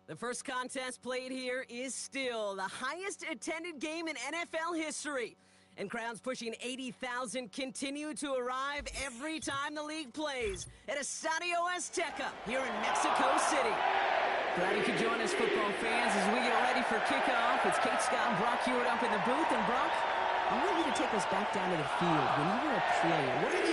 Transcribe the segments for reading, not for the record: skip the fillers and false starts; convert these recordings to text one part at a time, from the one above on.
The first contest played here is still the highest attended game in NFL history. And crowds pushing 80,000 continue to arrive every time the league plays at Estadio Azteca here in Mexico City. Glad you could join us, football fans, as we get ready for kickoff. It's Kate Scott and Brock Hewitt up in the booth. And Brock, I want you to take us back down to the field. When you were a player, what are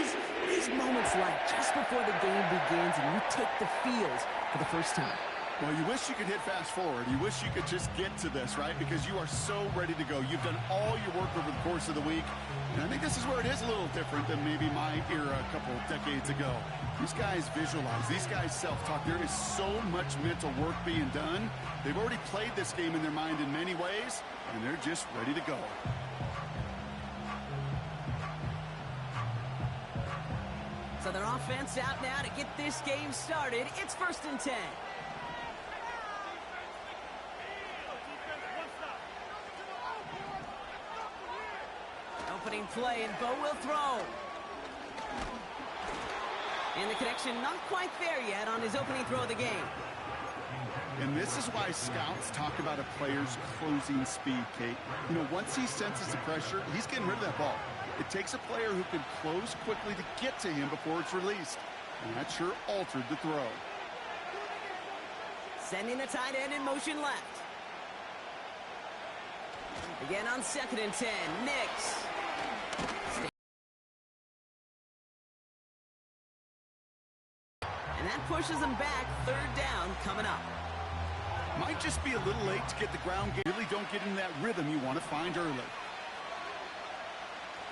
these moments like just before the game begins and you take the field for the first time? Well, you wish you could hit fast forward. You wish you could just get to this, right? Because you are so ready to go. You've done all your work over the course of the week. And I think this is where it is a little different than maybe my era a couple of decades ago. These guys visualize. These guys self-talk. There is so much mental work being done. They've already played this game in their mind in many ways, and they're just ready to go. So their offense out now to get this game started. It's 1st and 10. Opening play, and Bo will throw. And the connection not quite there yet on his opening throw of the game. And this is why scouts talk about a player's closing speed, Kate. You know, once he senses the pressure, he's getting rid of that ball. It takes a player who can close quickly to get to him before it's released. And that sure altered the throw. Sending the tight end in motion left. Again on 2nd and 10. Nix. And that pushes them back. 3rd down coming up. Might just be a little late to get the ground game. Really don't get into that rhythm you want to find early.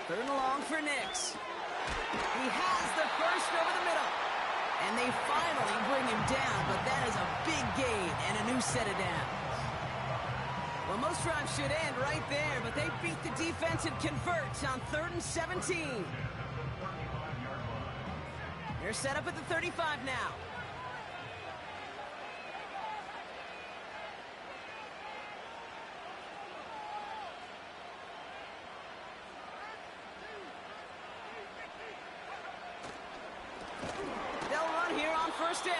3rd and long for Nix. He has the first over the middle. And they finally bring him down, but that is a big gain and a new set of downs. Well, most drives should end right there, but they beat the defense and convert on 3rd and 17. They're set up at the 35 now. They'll run here on 1st down.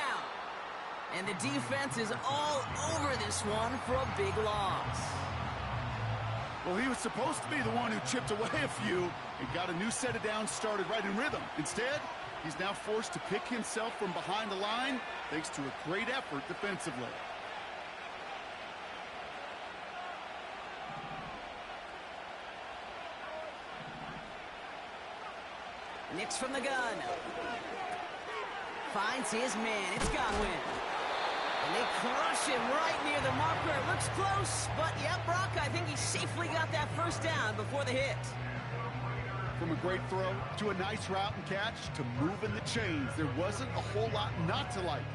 And the defense is all over this one for a big loss. Well, he was supposed to be the one who chipped away a few and got a new set of downs started right in rhythm. Instead, he's now forced to pick himself from behind the line thanks to a great effort defensively. Nix from the gun. Finds his man. It's Godwin. And they crush him right near the marker. It looks close, but yeah, Brock, I think he safely got that 1st down before the hit. From a great throw to a nice route and catch to moving the chains, there wasn't a whole lot not to like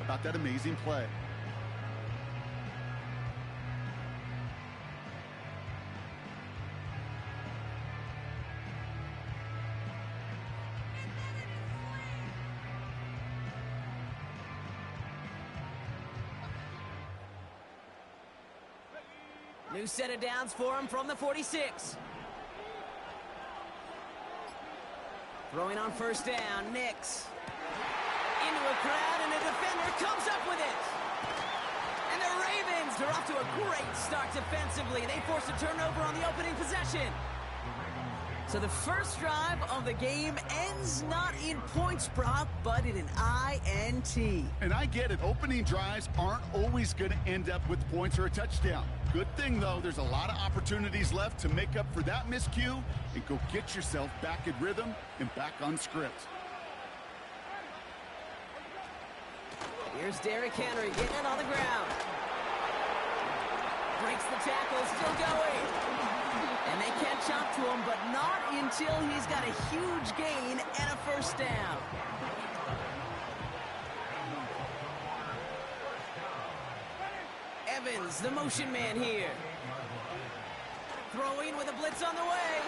about that amazing play. New set of downs for him from the 46. Throwing on 1st down, Nix. Into a crowd, and a defender comes up with it. And the Ravens are off to a great start defensively. They force a turnover on the opening possession. So the first drive of the game ends not in points, Brock, but in an INT. And I get it. Opening drives aren't always going to end up with points or a touchdown. Good thing, though, there's a lot of opportunities left to make up for that miscue and go get yourself back in rhythm and back on script. Here's Derrick Henry getting it on the ground. Breaks the tackle, still going. And they catch up to him, but not until he's got a huge gain and a 1st down. Evans, the motion man here. Throwing with a blitz on the way.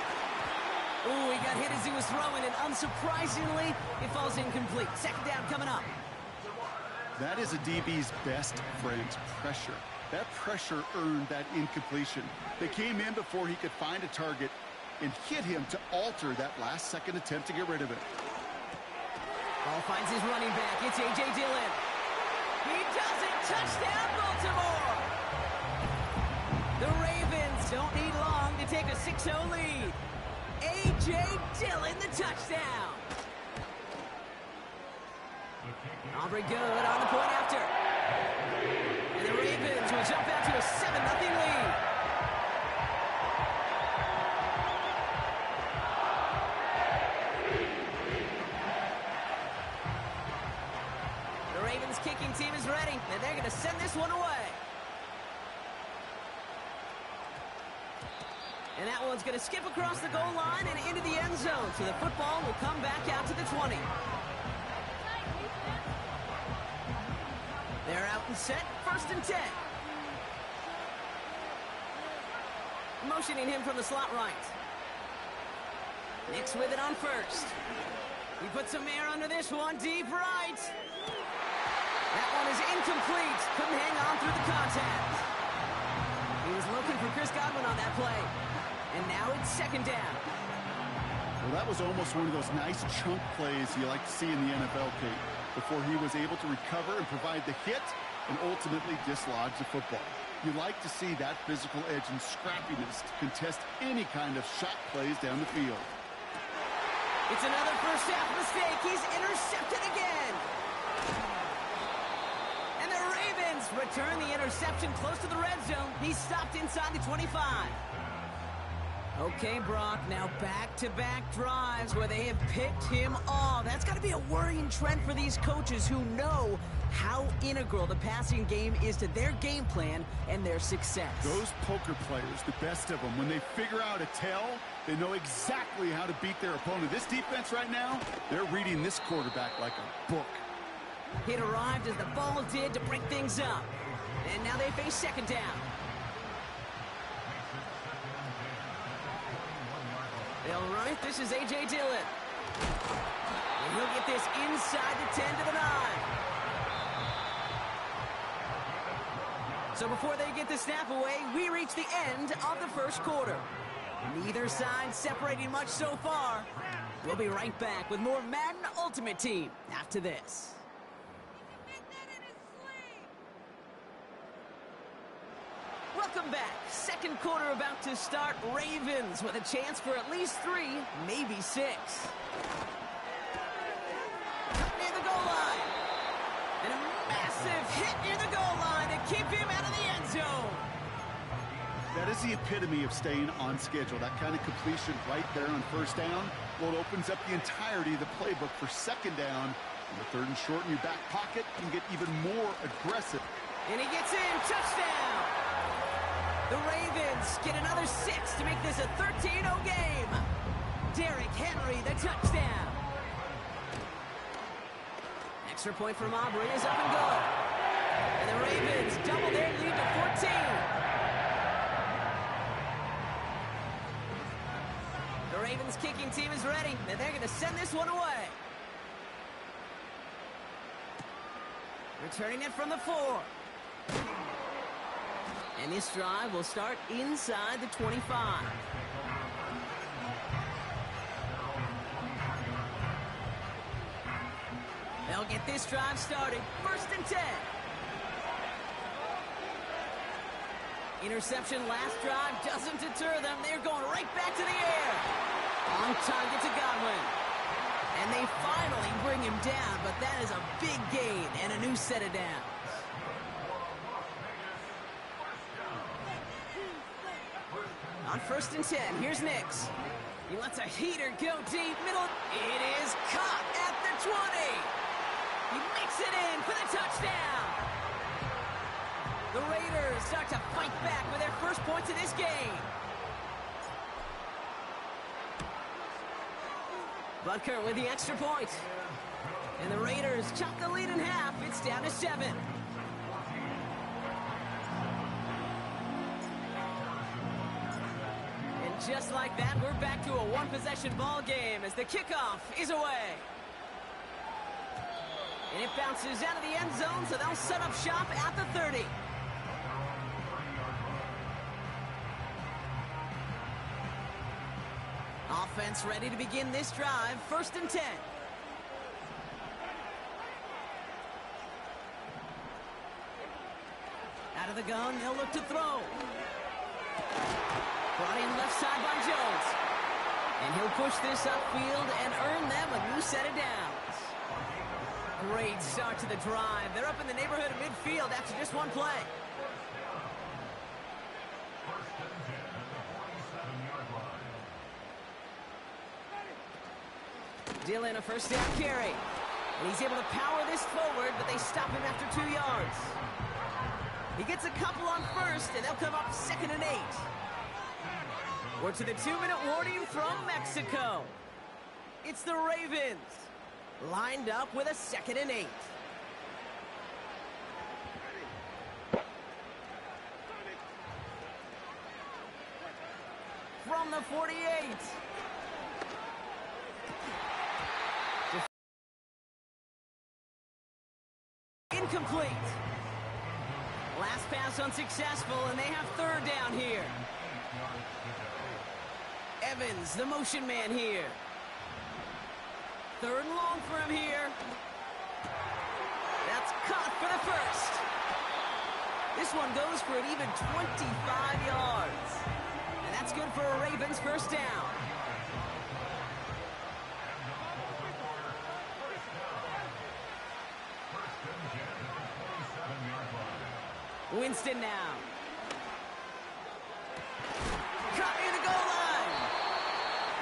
Ooh, he got hit as he was throwing, and unsurprisingly, it falls incomplete. 2nd down coming up. That is a DB's best friend, pressure. That pressure earned that incompletion. They came in before he could find a target and hit him to alter that last-second attempt to get rid of it. Ball finds his running back. It's A.J. Dillon. He does it. Touchdown, Baltimore. The Ravens don't need long to take a 6-0 lead. A.J. Dillon, the touchdown. Aubrey good on the point after. And the Ravens will jump out to a 7-0 lead. The Ravens kicking team is ready, and they're going to send this one away. And that one's going to skip across the goal line and into the end zone, so the football will come back out to the 20. They're out and set, 1st and 10. Motioning him from the slot right. Nix with it on 1st. He puts some air under this one, deep right. That one is incomplete. Couldn't hang on through the contact. He was looking for Chris Godwin on that play. And now it's 2nd down. Well, that was almost one of those nice chunk plays you like to see in the NFL, Kate, before he was able to recover and provide the hit and ultimately dislodge the football. You like to see that physical edge and scrappiness to contest any kind of shot plays down the field. It's another first half mistake. He's intercepted again. And the Ravens return the interception close to the red zone. He's stopped inside the 25. Okay, Brock, now back-to-back drives where they have picked him off. That's got to be a worrying trend for these coaches who know how integral the passing game is to their game plan and their success. Those poker players, the best of them, when they figure out a tell, they know exactly how to beat their opponent. This defense right now, they're reading this quarterback like a book. It arrived as the ball did to break things up. And now they face 2nd down. They'll run it. This is A.J. Dillon. And he'll get this inside the 10 to the 9. So before they get the snap away, we reach the end of the 1st quarter. Neither side separating much so far. We'll be right back with more Madden Ultimate Team after this. Welcome back. 2nd quarter about to start. Ravens with a chance for at least 3, maybe 6. Near the goal line. And a massive hit near the goal line to keep him out of the end zone. That is the epitome of staying on schedule. That kind of completion right there on 1st down. Well, it opens up the entirety of the playbook for 2nd down. And the 3rd and short in your back pocket can get even more aggressive. And he gets in. Touchdown. The Ravens get another 6 to make this a 13-0 game. Derrick Henry, the touchdown. Extra point from Aubrey is up and good. And the Ravens double their lead to 14. The Ravens kicking team is ready, and they're going to send this one away. Returning it from the 4. And this drive will start inside the 25. They'll get this drive started. 1st and 10. Interception last drive doesn't deter them. They're going right back to the air. On target to Godwin. And they finally bring him down, but that is a big gain and a new set of downs. On 1st and 10, here's Nix. He lets a heater go deep middle. It is caught at the 20. He makes it in for the touchdown. The Raiders start to fight back with their first points of this game. Butker with the extra point. And the Raiders chop the lead in half. It's down to 7. Just like that, we're back to a one-possession ball game as the kickoff is away. And it bounces out of the end zone, so they'll set up shop at the 30. Offense ready to begin this drive. 1st and 10. Out of the gun, they'll look to throw. Brought in left side by Jones. And he'll push this upfield and earn them a new set of downs. Great start to the drive. They're up in the neighborhood of midfield after just one play. Dillon, a first down carry. And he's able to power this forward, but they stop him after 2 yards. He gets a couple on first, and they'll come up 2nd and 8. We're to the 2-minute warning from Mexico. It's the Ravens, lined up with a 2nd and 8. From the 48. Incomplete. Last pass unsuccessful, and they have 3rd down here. Evans, the motion man here. 3rd and long for him here. That's caught for the first. This one goes for an even 25 yards. And that's good for a Ravens first down. Winston now. Caught near the goal line.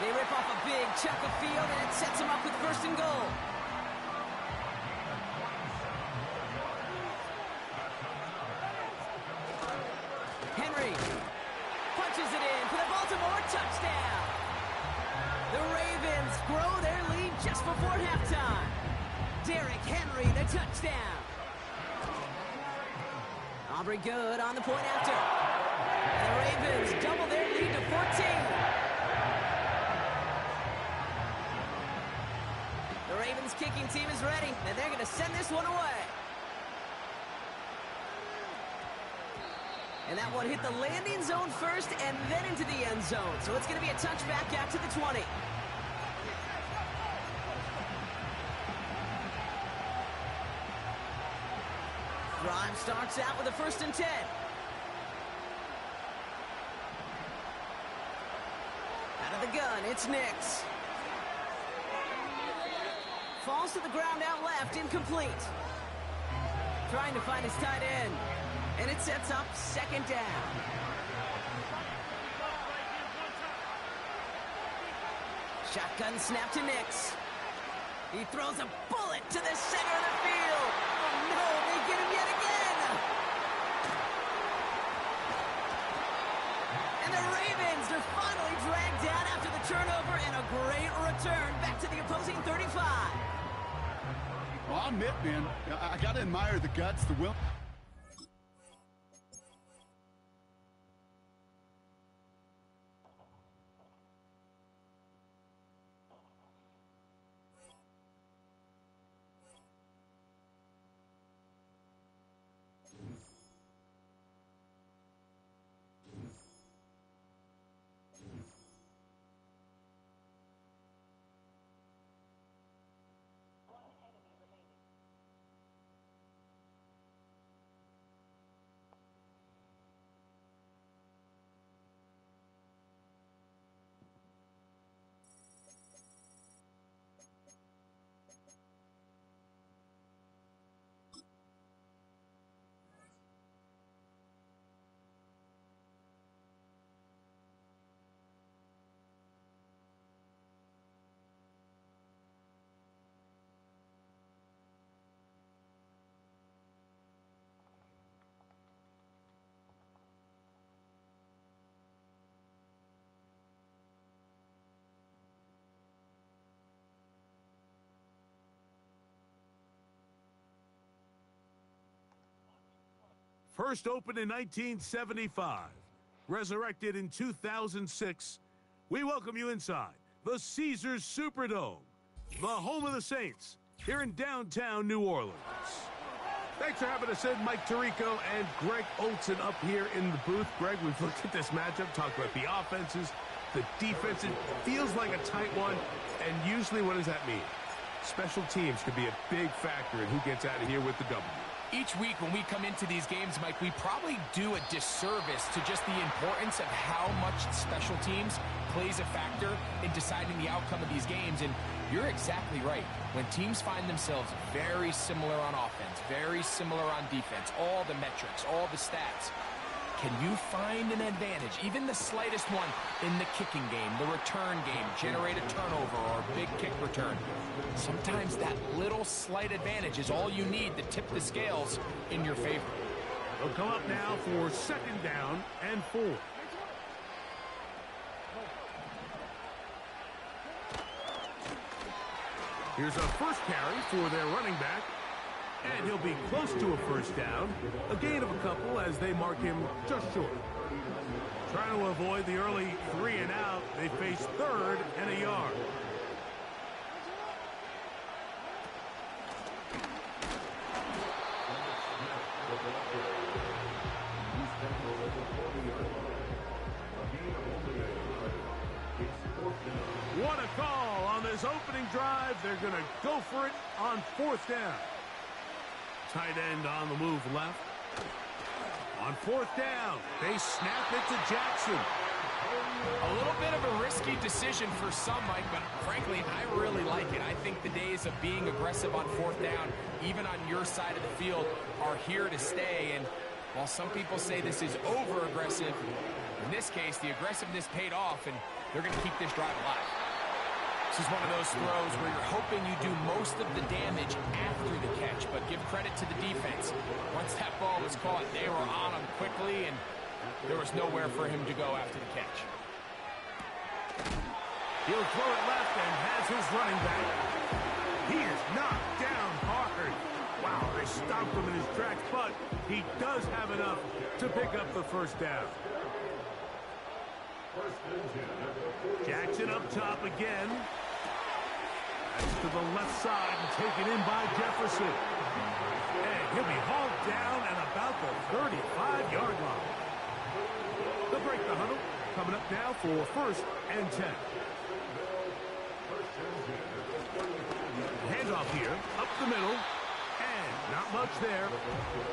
They rip off a big chunk of field, and it sets them up with 1st and goal. Henry punches it in for the Baltimore touchdown. The Ravens grow their lead just before halftime. Derrick Henry, the touchdown. Aubrey good on the point after. And the Ravens double their lead to 14. The Ravens kicking team is ready, and they're going to send this one away. And that one hit the landing zone first and then into the end zone. So it's going to be a touchback out to the 20. Drive starts out with a 1st and 10. Out of the gun, it's Nix. Falls to the ground out left, incomplete. Trying to find his tight end. And it sets up 2nd down. Shotgun snap to Nix. He throws a bullet to the center of the field. Oh no, they get him yet again. And the Ravens are finally dragged down after the turnover, and a great return back to the opposing 35. Well, I'll admit, man, I got to admire the guts, the will. First opened in 1975, resurrected in 2006, we welcome you inside the Caesars Superdome, the home of the Saints, here in downtown New Orleans. Thanks for having us in, Mike Tirico and Greg Olson up here in the booth. Greg, we've looked at this matchup, talked about the offenses, the defense. It feels like a tight one, and usually what does that mean? Special teams could be a big factor in who gets out of here with the W. Each week when we come into these games, Mike, we probably do a disservice to just the importance of how much special teams plays a factor in deciding the outcome of these games. And you're exactly right. When teams find themselves very similar on offense, very similar on defense, all the metrics, all the stats, can you find an advantage, even the slightest one, in the kicking game, the return game, generate a turnover or a big kick return? Sometimes that little slight advantage is all you need to tip the scales in your favor. They'll come up now for 2nd down and 4. Here's a first carry for their running back. And he'll be close to a first down. A gain of a couple as they mark him just short. Trying to avoid the early 3 and out, they face 3rd and a yard. What a call on this opening drive. They're going to go for it on 4th down. Tight end on the move left. On 4th down, they snap it to Jackson. A little bit of a risky decision for some, Mike, but frankly, I really like it. I think the days of being aggressive on 4th down, even on your side of the field, are here to stay. And while some people say this is over-aggressive, in this case, the aggressiveness paid off, and they're going to keep this drive alive. This is one of those throws where you're hoping you do most of the damage after the catch, but give credit to the defense. Once that ball was caught, they were on him quickly, and there was nowhere for him to go after the catch. He'll throw it left and has his running back. He is knocked down hard. Wow, they stopped him in his tracks, but he does have enough to pick up the first down. Jackson up top again. That's to the left side and taken in by Jefferson. And he'll be hauled down at about the 35-yard line. They'll break the huddle. Coming up now for 1st and 10. Handoff here, up the middle. And not much there.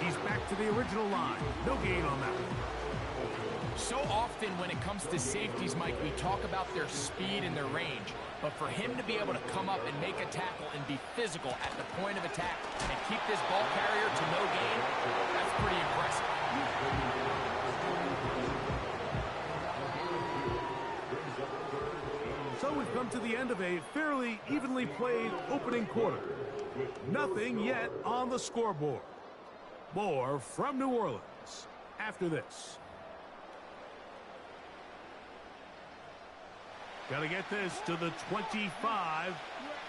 He's back to the original line. No gain on that one. So often when it comes to safeties, Mike, we talk about their speed and their range. But for him to be able to come up and make a tackle and be physical at the point of attack and keep this ball carrier to no gain, that's pretty impressive. So we've come to the end of a fairly evenly played opening quarter. Nothing yet on the scoreboard. More from New Orleans after this. Got to get this to the 25.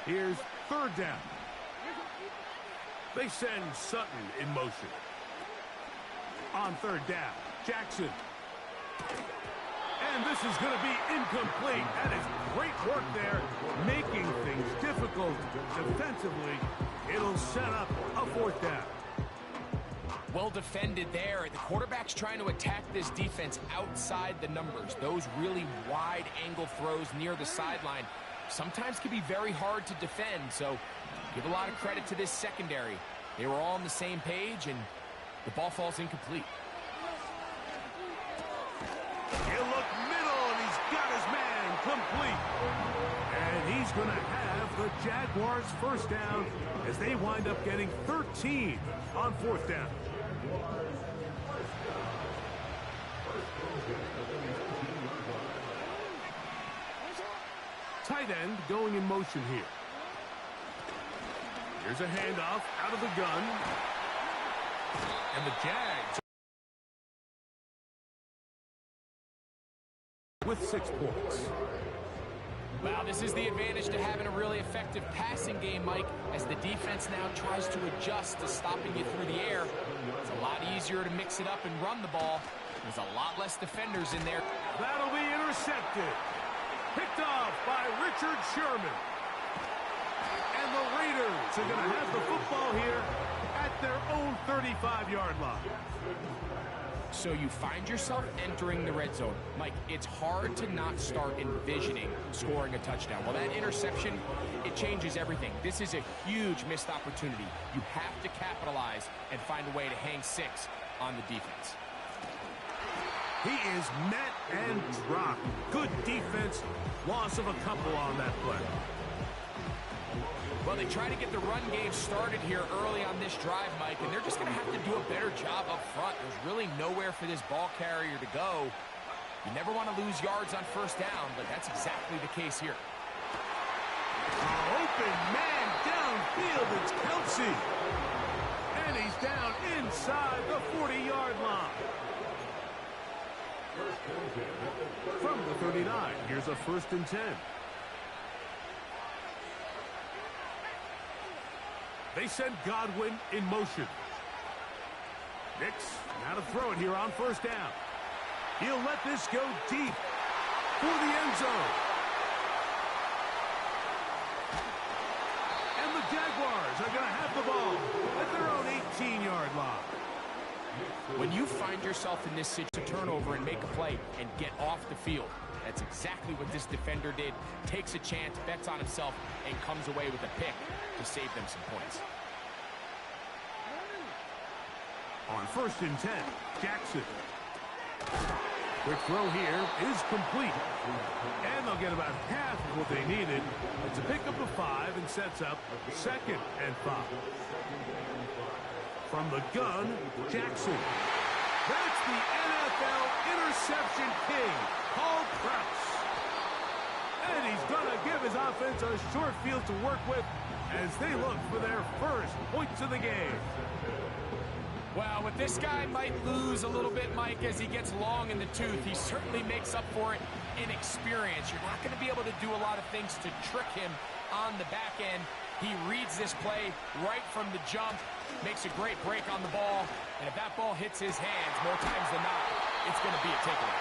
Here's 3rd down. They send Sutton in motion. On 3rd down, Jackson. And this is going to be incomplete. That is great work there, making things difficult defensively. It'll set up a 4th down. Well defended there. The quarterback's trying to attack this defense outside the numbers. Those really wide angle throws near the sideline sometimes can be very hard to defend. So give a lot of credit to this secondary. They were all on the same page, and the ball falls incomplete. He'll look middle, and he's got his man complete. And he's going to have the Jaguars' first down as they wind up getting 13 on 4th down. Tight end going in motion here. Here's a handoff out of the gun. And the Jags with 6 points. Wow, this is the advantage to having a really effective passing game, Mike, as the defense now tries to adjust to stopping you through the air. It's a lot easier to mix it up and run the ball. There's a lot less defenders in there. That'll be intercepted. Picked off by Richard Sherman. And the Raiders are going to have the football here at their own 35-yard line. So you find yourself entering the red zone. Mike, it's hard to not start envisioning scoring a touchdown. Well, that interception, it changes everything. This is a huge missed opportunity. You have to capitalize and find a way to hang 6 on the defense. He is met and dropped. Good defense. Loss of a couple on that play. Well, they try to get the run game started here early on this drive, Mike, and they're just going to have to do a better job up front. There's really nowhere for this ball carrier to go. You never want to lose yards on first down, but that's exactly the case here. Open man downfield. It's Kelsey. And he's down inside the 40-yard line. From the 39, here's a 1st and 10. They send Godwin in motion. Nix, now to throw it here on 1st down. He'll let this go deep for the end zone. And the Jaguars are going to have the ball at their own 18-yard line. When you find yourself in this situation, turnover and make a play and get off the field, that's exactly what this defender did. Takes a chance, bets on himself, and comes away with a pick to save them some points. On 1st and 10, Jackson. Quick throw here is complete. And they'll get about half of what they needed. It's a pickup of 5 and sets up 2nd and 5. From the gun, Jackson. That's the NFL interception king, Paul Krause. And he's going to give his offense a short field to work with as they look for their first points of the game. Well, with this guy might lose a little bit, Mike, as he gets long in the tooth. He certainly makes up for it in experience. You're not going to be able to do a lot of things to trick him on the back end. He reads this play right from the jump, makes a great break on the ball, and if that ball hits his hands more times than not, it's going to be a takeaway.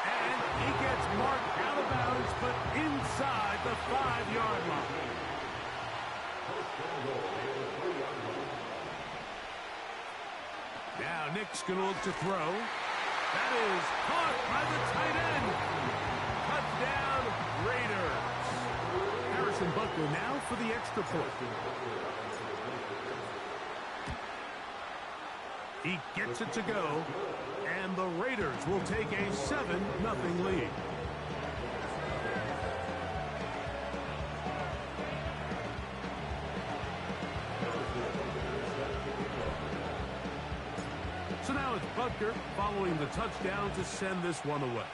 And he gets marked out of bounds, but inside the 5-yard line. Now Nick's going to look to throw. That is caught by the tight end. Touchdown, Raiders. Harrison Butker now for the extra point. He gets it to go, and the Raiders will take a 7-0 lead. So now it's Butker following the touchdown to send this one away.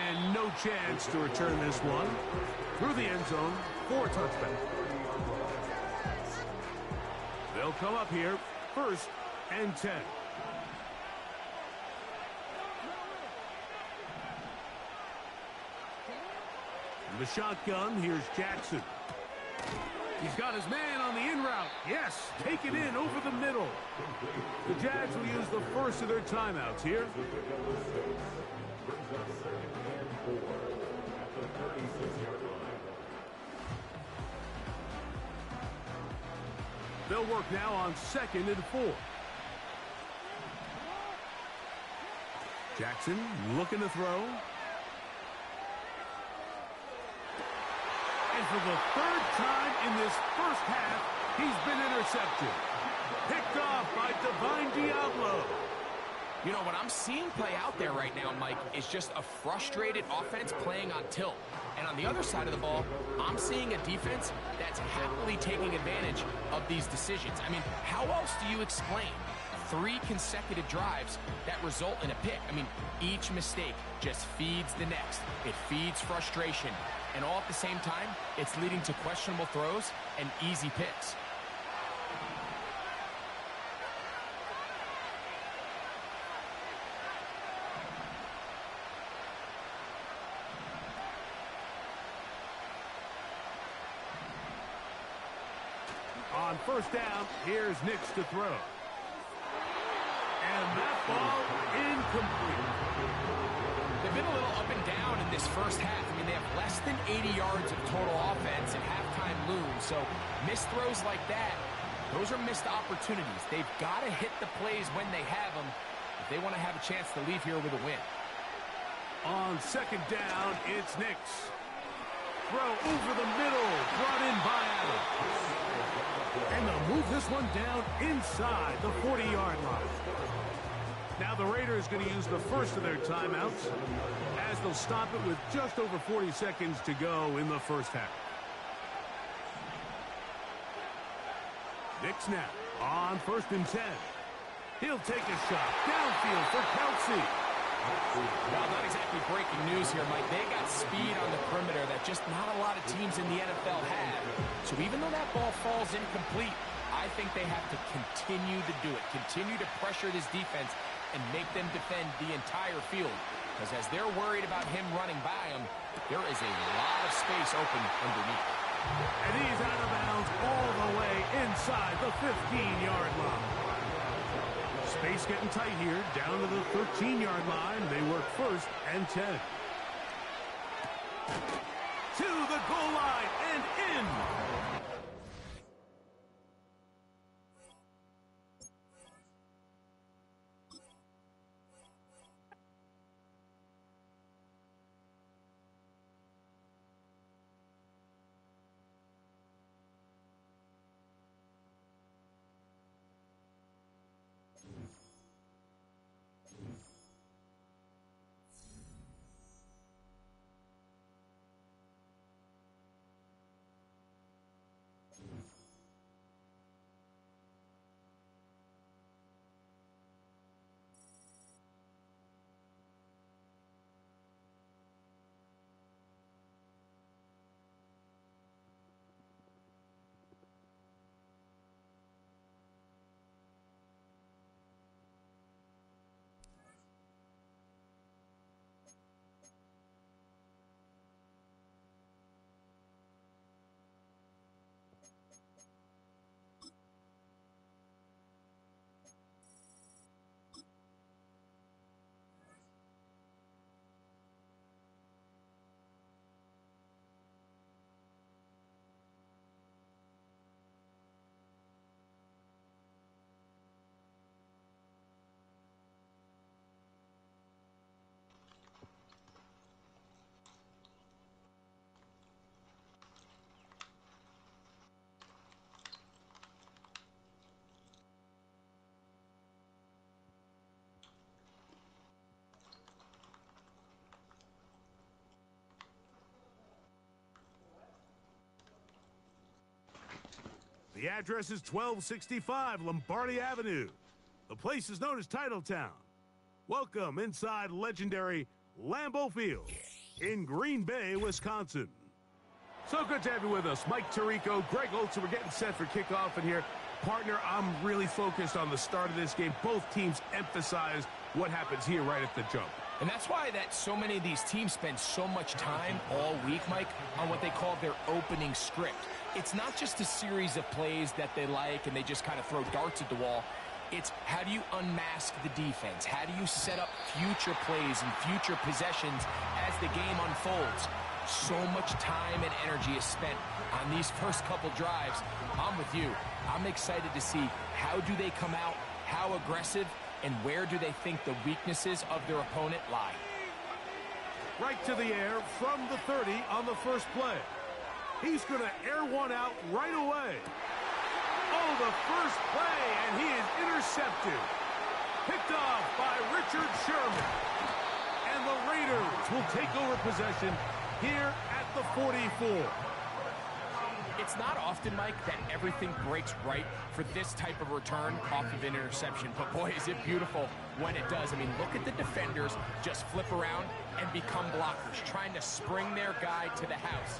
And no chance to return this one through the end zone for a touchback. They'll come up here, 1st and 10. In the shotgun, here's Jackson. He's got his man on the in route. Yes, take it in over the middle. The Jags will use the first of their timeouts here. They'll work now on 2nd and 4. Jackson looking to throw. And for the 3rd time in this first half, he's been intercepted. Picked off by Divine Diablo. You know, what I'm seeing play out there right now, Mike, is just a frustrated offense playing on tilt. And on the other side of the ball, I'm seeing a defense that's happily taking advantage of these decisions. I mean, how else do you explain 3 consecutive drives that result in a pick? I mean, each mistake just feeds the next. It feeds frustration. And all at the same time, it's leading to questionable throws and easy picks. On 1st down, here's Nix to throw. And that ball incomplete. They've been a little up and down in this first half. I mean, they have less than 80 yards of total offense and halftime looms. So missed throws like that Those are missed opportunities. They've got to hit the plays when they have them if they want to have a chance to leave here with a win. On second down, it's Nix. Throw over the middle, brought in by Adams. And they'll move this one down inside the 40-yard line. Now the Raiders going to use the first of their timeouts as they'll stop it with just over 40 seconds to go in the first half. Nix now on 1st and 10. He'll take a shot downfield for Kelsey. Well, not exactly breaking news here, Mike. They got speed on the perimeter that just not a lot of teams in the NFL have. So even though that ball falls incomplete, I think they have to continue to do it. Continue to pressure this defense and make them defend the entire field. Because as they're worried about him running by them, there is a lot of space open underneath. And he's out of bounds all the way inside the 15-yard line. Space getting tight here, down to the 13-yard line. They work 1st and 10. To the goal line and in. The address is 1265 Lombardi Avenue. The place is known as Titletown. Welcome inside legendary Lambeau Field in Green Bay, Wisconsin. So good to have you with us. Mike Tirico, Greg Olsen. We're getting set for kickoff in here. Partner, I'm really focused on the start of this game. Both teams emphasize what happens here right at the jump. And that's why that so many of these teams spend so much time all week, Mike, on what they call their opening script. It's not just a series of plays that they like and they just kind of throw darts at the wall. It's how do you unmask the defense? How do you set up future plays and future possessions as the game unfolds? So much time and energy is spent on these first couple drives. I'm with you. I'm excited to see how do they come out, how aggressive, and where do they think the weaknesses of their opponent lie. Right to the air from the 30 on the first play. He's going to air one out right away. Oh, the first play, and he is intercepted. Picked off by Richard Sherman. And the Raiders will take over possession here at the 44. It's not often, Mike, that everything breaks right for this type of return off of an interception. But, boy, is it beautiful when it does. I mean, look at the defenders just flip around and become blockers, trying to spring their guy to the house.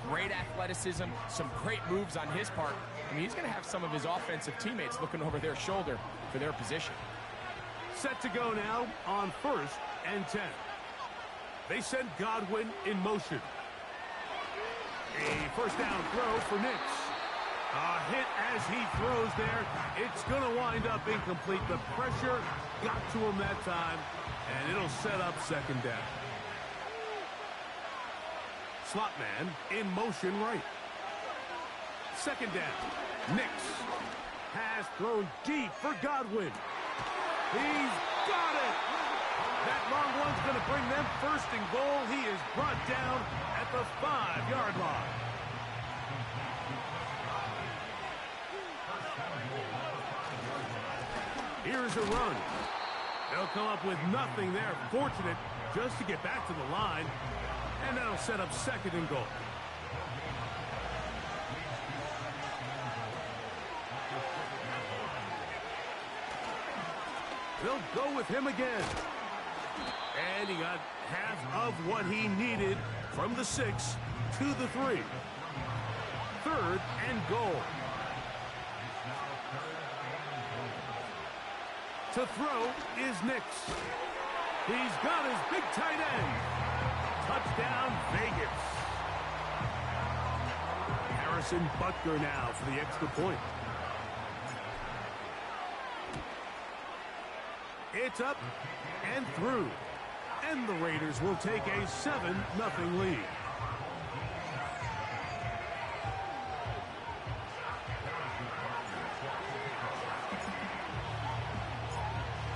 Great athleticism, some great moves on his part. I mean, he's going to have some of his offensive teammates looking over their shoulder for their position. Set to go now on 1st and 10. They send Godwin in motion. A first down throw for Nix. A hit as he throws there. It's going to wind up incomplete. The pressure got to him that time, and it'll set up second down. Slot man in motion right. Second down. Nix. Pass thrown deep for Godwin. He's got it. That long one's going to bring them first and goal. He is brought down at the 5-yard line. Here's a run. They'll come up with nothing there. Fortunate just to get back to the line. And that'll set up second and goal. They'll go with him again. And he got half of what he needed from the 6 to the 3. Third and goal. To throw is Nix. He's got his big tight end. Touchdown, Vegas. Harrison Butker now for the extra point. It's up and through. And the Raiders will take a 7-0 lead.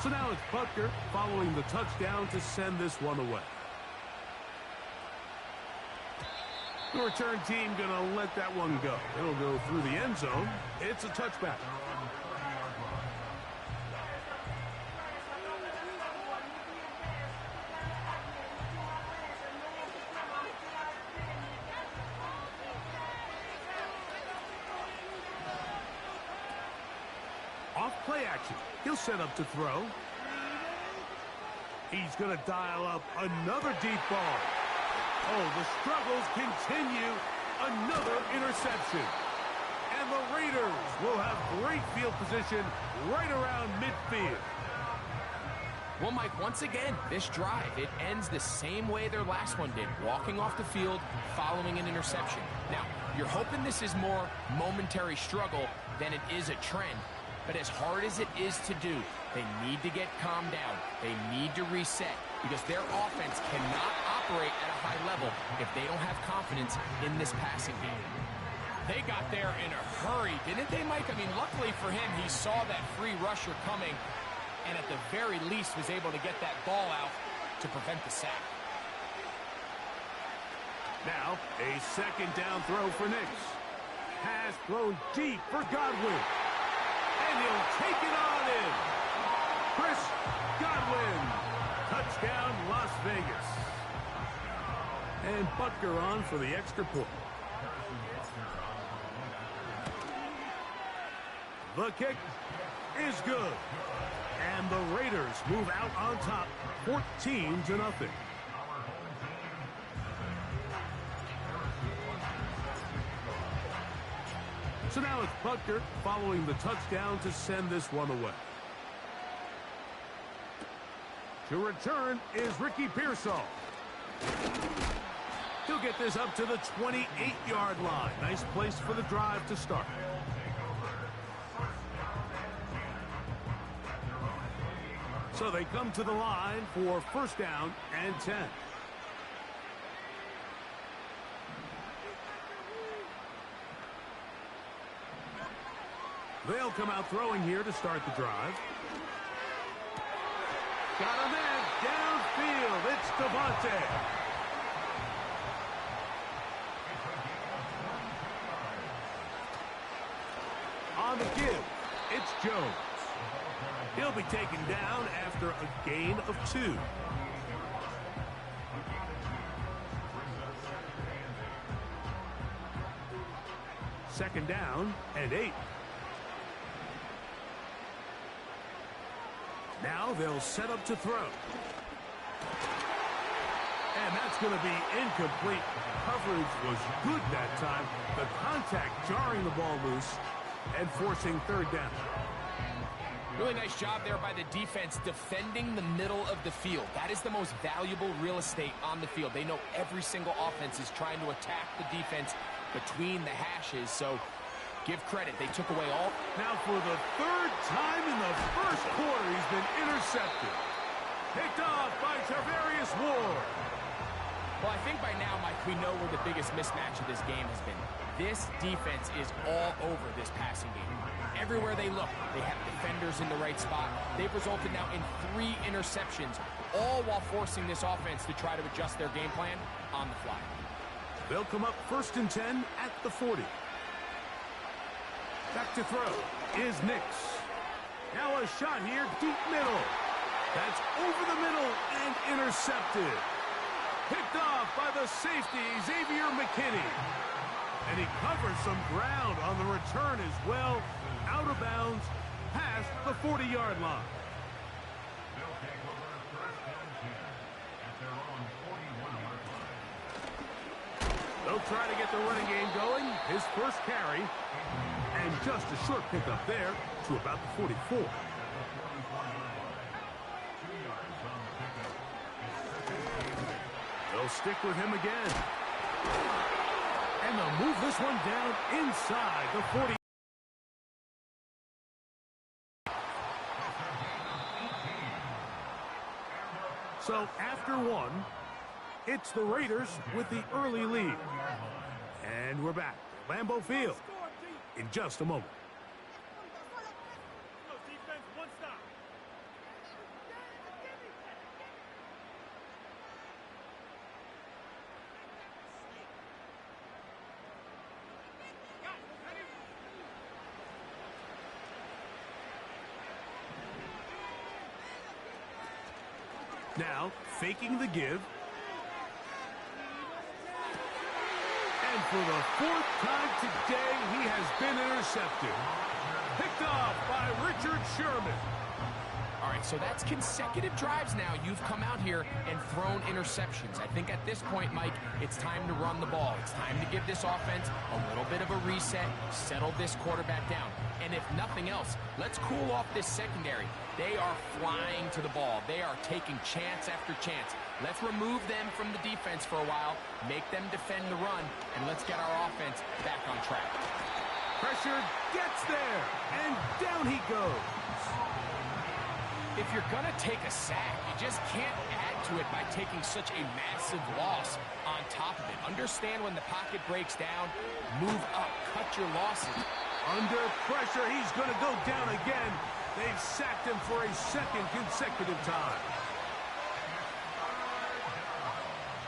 So now it's Butker following the touchdown to send this one away. The return team going to let that one go. It'll go through the end zone. It's a touchback. Off play action. He'll set up to throw. He's going to dial up another deep ball. Oh, the struggles continue. Another interception. And the Raiders will have great field position right around midfield. Well, Mike, once again, this drive, it ends the same way their last one did, walking off the field, following an interception. Now, you're hoping this is more momentary struggle than it is a trend. But as hard as it is to do, they need to get calmed down. They need to reset because their offense cannot operate at a high level if they don't have confidence in this passing game. They got there in a hurry, didn't they, Mike? I mean, luckily for him, he saw that free rusher coming and at the very least was able to get that ball out to prevent the sack. Now, a second down throw for Nix. Pass thrown deep for Godwin. And he'll take it on in. Chris Godwin. Touchdown, Las Vegas. And Butker on for the extra point. The kick is good. And the Raiders move out on top, 14-0. So now it's Butker following the touchdown to send this one away. To return is Ricky Pearsall. He'll get this up to the 28-yard line. Nice place for the drive to start. So they come to the line for first down and 10. They'll come out throwing here to start the drive. Got a man downfield. It's Devontae. On the give, it's Jones. He'll be taken down after a gain of 2. Second down and 8. Now they'll set up to throw. And that's going to be incomplete. Coverage was good that time. The contact jarring the ball loose and forcing third down. Really nice job there by the defense defending the middle of the field. That is the most valuable real estate on the field. They know every single offense is trying to attack the defense between the hashes, so give credit. They took away all. Now for the third time in the first quarter, he's been intercepted. Picked off by Tarvarius Ward. Well, I think by now, Mike, we know where the biggest mismatch of this game has been. This defense is all over this passing game. Everywhere they look, they have defenders in the right spot. They've resulted now in 3 interceptions, all while forcing this offense to try to adjust their game plan on the fly. They'll come up 1st and 10 at the 40. Back to throw is Nix. Now a shot here, deep middle. That's over the middle and intercepted. Picked off by the safety, Xavier McKinney. And he covers some ground on the return as well. Out of bounds, past the 40-yard line. They'll try to get the running game going. His first carry. And just a short pickup there to about the 44. They'll stick with him again. And they'll move this one down inside the 40. So after one, it's the Raiders with the early lead. And we're back at Lambeau Field in just a moment. Now, faking the give. And for the 4th time today, he has been intercepted. Picked off by Richard Sherman. All right, so that's consecutive drives now. You've come out here and thrown interceptions. I think at this point, Mike, it's time to run the ball. It's time to give this offense a little bit of a reset, settle this quarterback down. And if nothing else, let's cool off this secondary. They are flying to the ball. They are taking chance after chance. Let's remove them from the defense for a while, make them defend the run, and let's get our offense back on track. Pressure gets there, and down he goes. If you're going to take a sack, you just can't add to it by taking such a massive loss on top of it. Understand when the pocket breaks down, move up, cut your losses. Under pressure, he's going to go down again. They've sacked him for a 2nd consecutive time.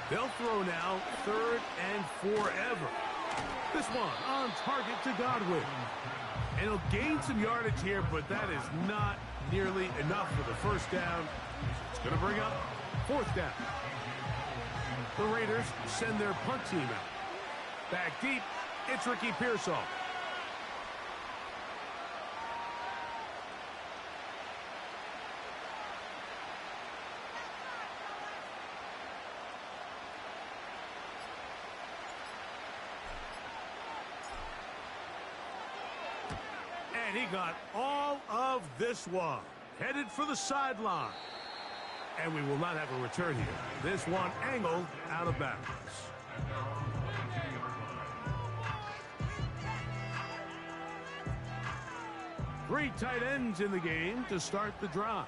They'll throw now 3rd and forever. This one on target to Godwin. And he'll gain some yardage here, but that is not nearly enough for the first down. It's going to bring up 4th down. The Raiders send their punt team out. Back deep, it's Ricky Pearsall. And he got all of this one. Headed for the sideline. And we will not have a return here. This one angled out of bounds. Three tight ends in the game to start the drive.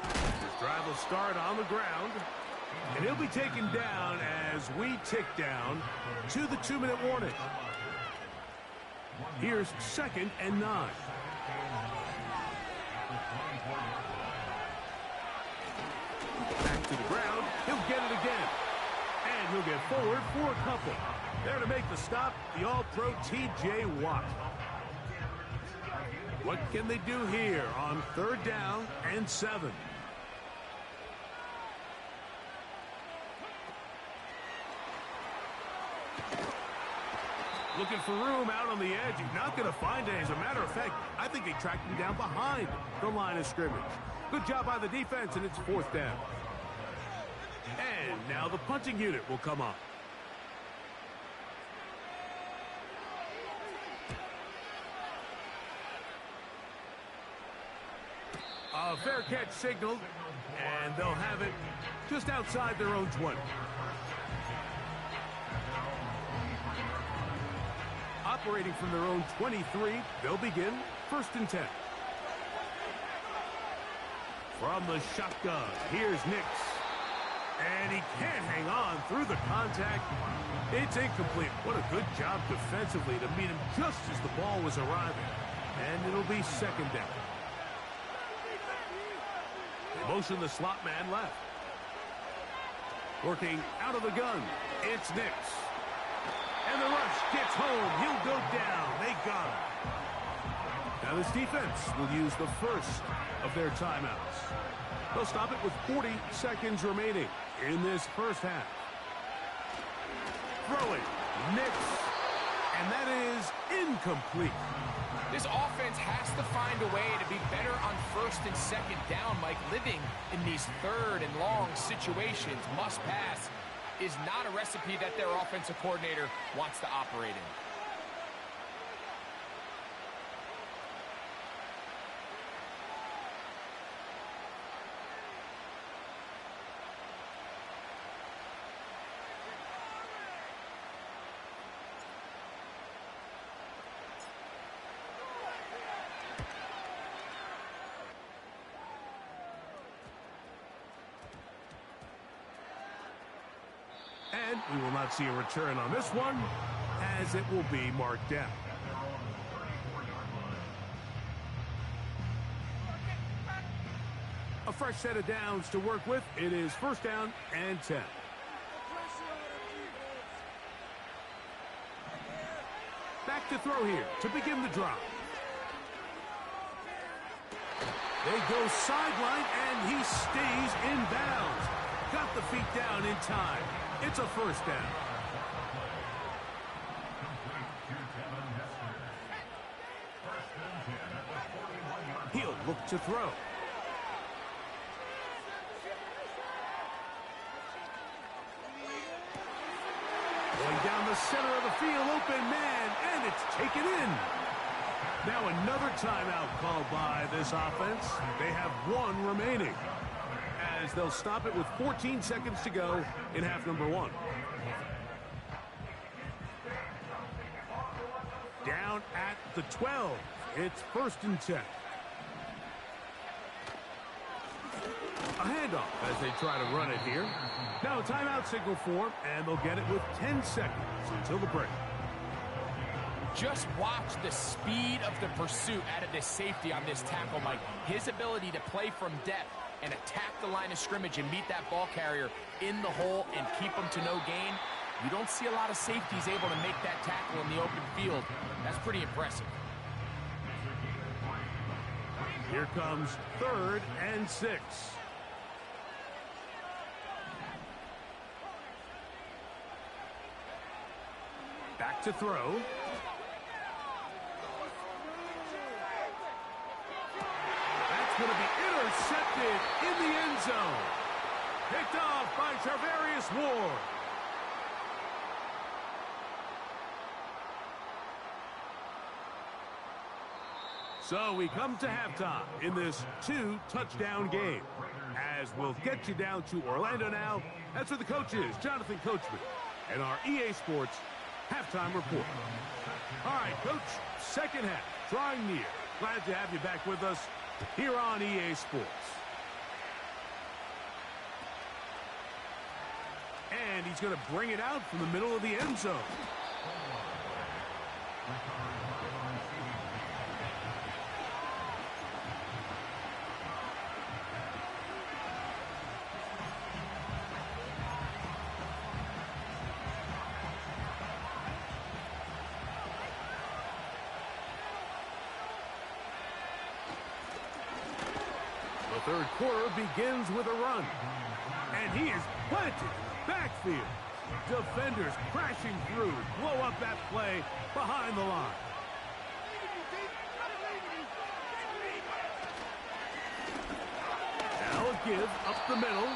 This drive will start on the ground. And he'll be taken down as we tick down to the 2-minute warning. Here's 2nd and 9. Back to the ground. He'll get it again. And he'll get forward for a couple. There to make the stop, the All-Pro T.J. Watt. What can they do here on 3rd down and 7? Looking for room out on the edge. He's not going to find it. As a matter of fact, I think they tracked him down behind the line of scrimmage. Good job by the defense, and it's 4th down. And now the punting unit will come on. A fair catch signaled, and they'll have it just outside their own 20. Operating from their own 23, they'll begin 1st and 10. From the shotgun, here's Nix. And he can't hang on through the contact. It's incomplete. What a good job defensively to meet him just as the ball was arriving. And it'll be second down. They motion the slot man left. Working out of the gun, it's Nix. And the rush gets home. He'll go down. They got him. Now this defense will use the first of their timeouts. They'll stop it with 40 seconds remaining in this first half. Throwing, Nix, and that is incomplete. This offense has to find a way to be better on first and second down, Mike. Living in these third and long situations, must pass, is not a recipe that their offensive coordinator wants to operate in. And we will not see a return on this one, as it will be marked down. A fresh set of downs to work with. It is first down and 10. Back to throw here to begin the drive. They go sideline, and he stays in bounds. Got the feet down in time. It's a first down. He'll look to throw. Going down the center of the field, open man, and it's taken in. Now another timeout called by this offense. They have one remaining, as they'll stop it with 14 seconds to go in half number one. Down at the 12. It's first and 10. A handoff as they try to run it here. Now a timeout signal form, and they'll get it with 10 seconds until the break. Just watch the speed of the pursuit out of this safety on this tackle, Mike. His ability to play from depth and attack the line of scrimmage and meet that ball carrier in the hole and keep him to no gain. You don't see a lot of safeties able to make that tackle in the open field. That's pretty impressive. Here comes third and 6. Back to throw. That's going to be intercepted in the end zone. Picked off by Charvarius Ward. So we come to halftime in this 2-touchdown game. As we'll get you down to Orlando now. That's where the coach is, Jonathan Coachman, and our EA Sports halftime report. All right, Coach, second half, drawing near. Glad to have you back with us here on EA Sports. And he's going to bring it out from the middle of the end zone. The third quarter begins with a run. And he is planted in the backfield. Defenders crashing through, blow up that play behind the line. Now a give up the middle.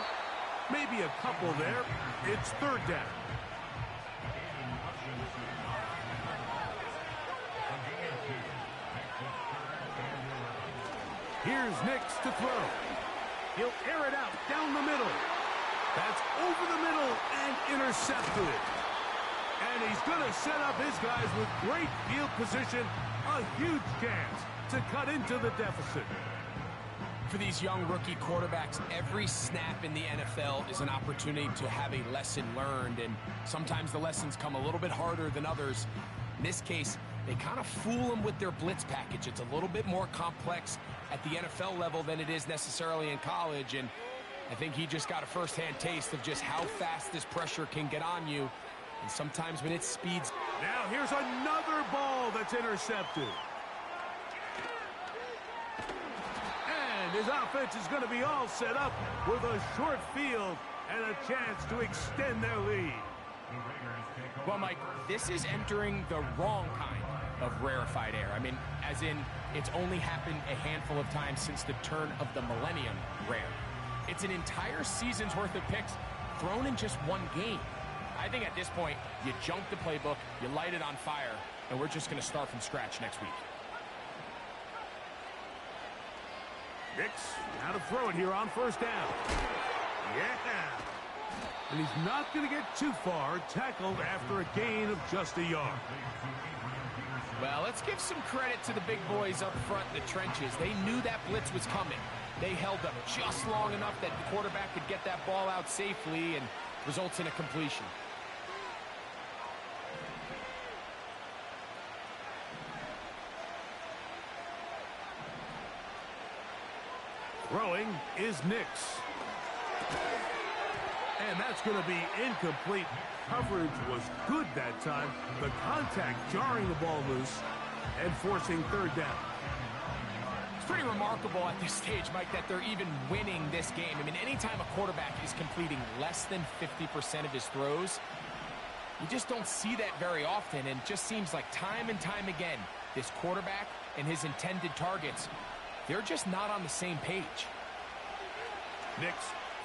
Maybe a couple there. It's third down. Here's Nix to throw. He'll air it out down the middle. That's over the middle and intercepted. And he's going to set up his guys with great field position. A huge chance to cut into the deficit. For these young rookie quarterbacks, every snap in the NFL is an opportunity to have a lesson learned, and sometimes the lessons come a little bit harder than others. In this case, they kind of fool them with their blitz package. It's a little bit more complex at the NFL level than it is necessarily in college, and I think he just got a first-hand taste of just how fast this pressure can get on you, and sometimes when it speeds. Now here's another ball that's intercepted. And his offense is going to be all set up with a short field and a chance to extend their lead. Well, Mike, this is entering the wrong kind of rarefied air. I mean, as in, it's only happened a handful of times since the turn of the millennium rare. It's an entire season's worth of picks thrown in just one game. I think at this point, you junk the playbook, you light it on fire, and we're just going to start from scratch next week. Nix, now to throw it here on first down. Yeah. And he's not going to get too far, tackled after a gain of just a yard. Well, let's give some credit to the big boys up front in the trenches. They knew that blitz was coming. They held up just long enough that the quarterback could get that ball out safely and results in a completion. Throwing is Nix. And that's going to be incomplete. Coverage was good that time. The contact jarring the ball loose and forcing third down. It's pretty remarkable at this stage, Mike, that they're even winning this game. I mean, anytime a quarterback is completing less than 50% of his throws, you just don't see that very often, and it just seems like time and time again, this quarterback and his intended targets, they're just not on the same page. Nix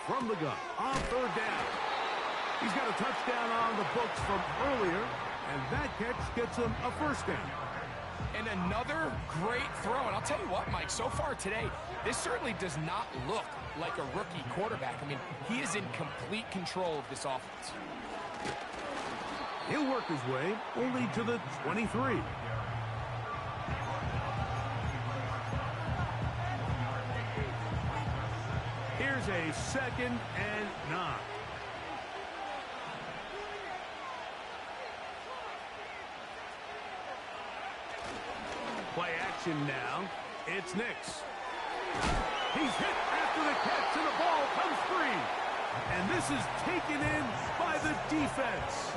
from the gun on third down. He's got a touchdown on the books from earlier, and that catch gets him a first down. And another great throw. And I'll tell you what, Mike, so far today, this certainly does not look like a rookie quarterback. I mean, he is in complete control of this offense. He'll work his way only to the 23. Here's a 2nd and 9. Play action now. It's Nix. He's hit after the catch, and the ball comes free. And this is taken in by the defense.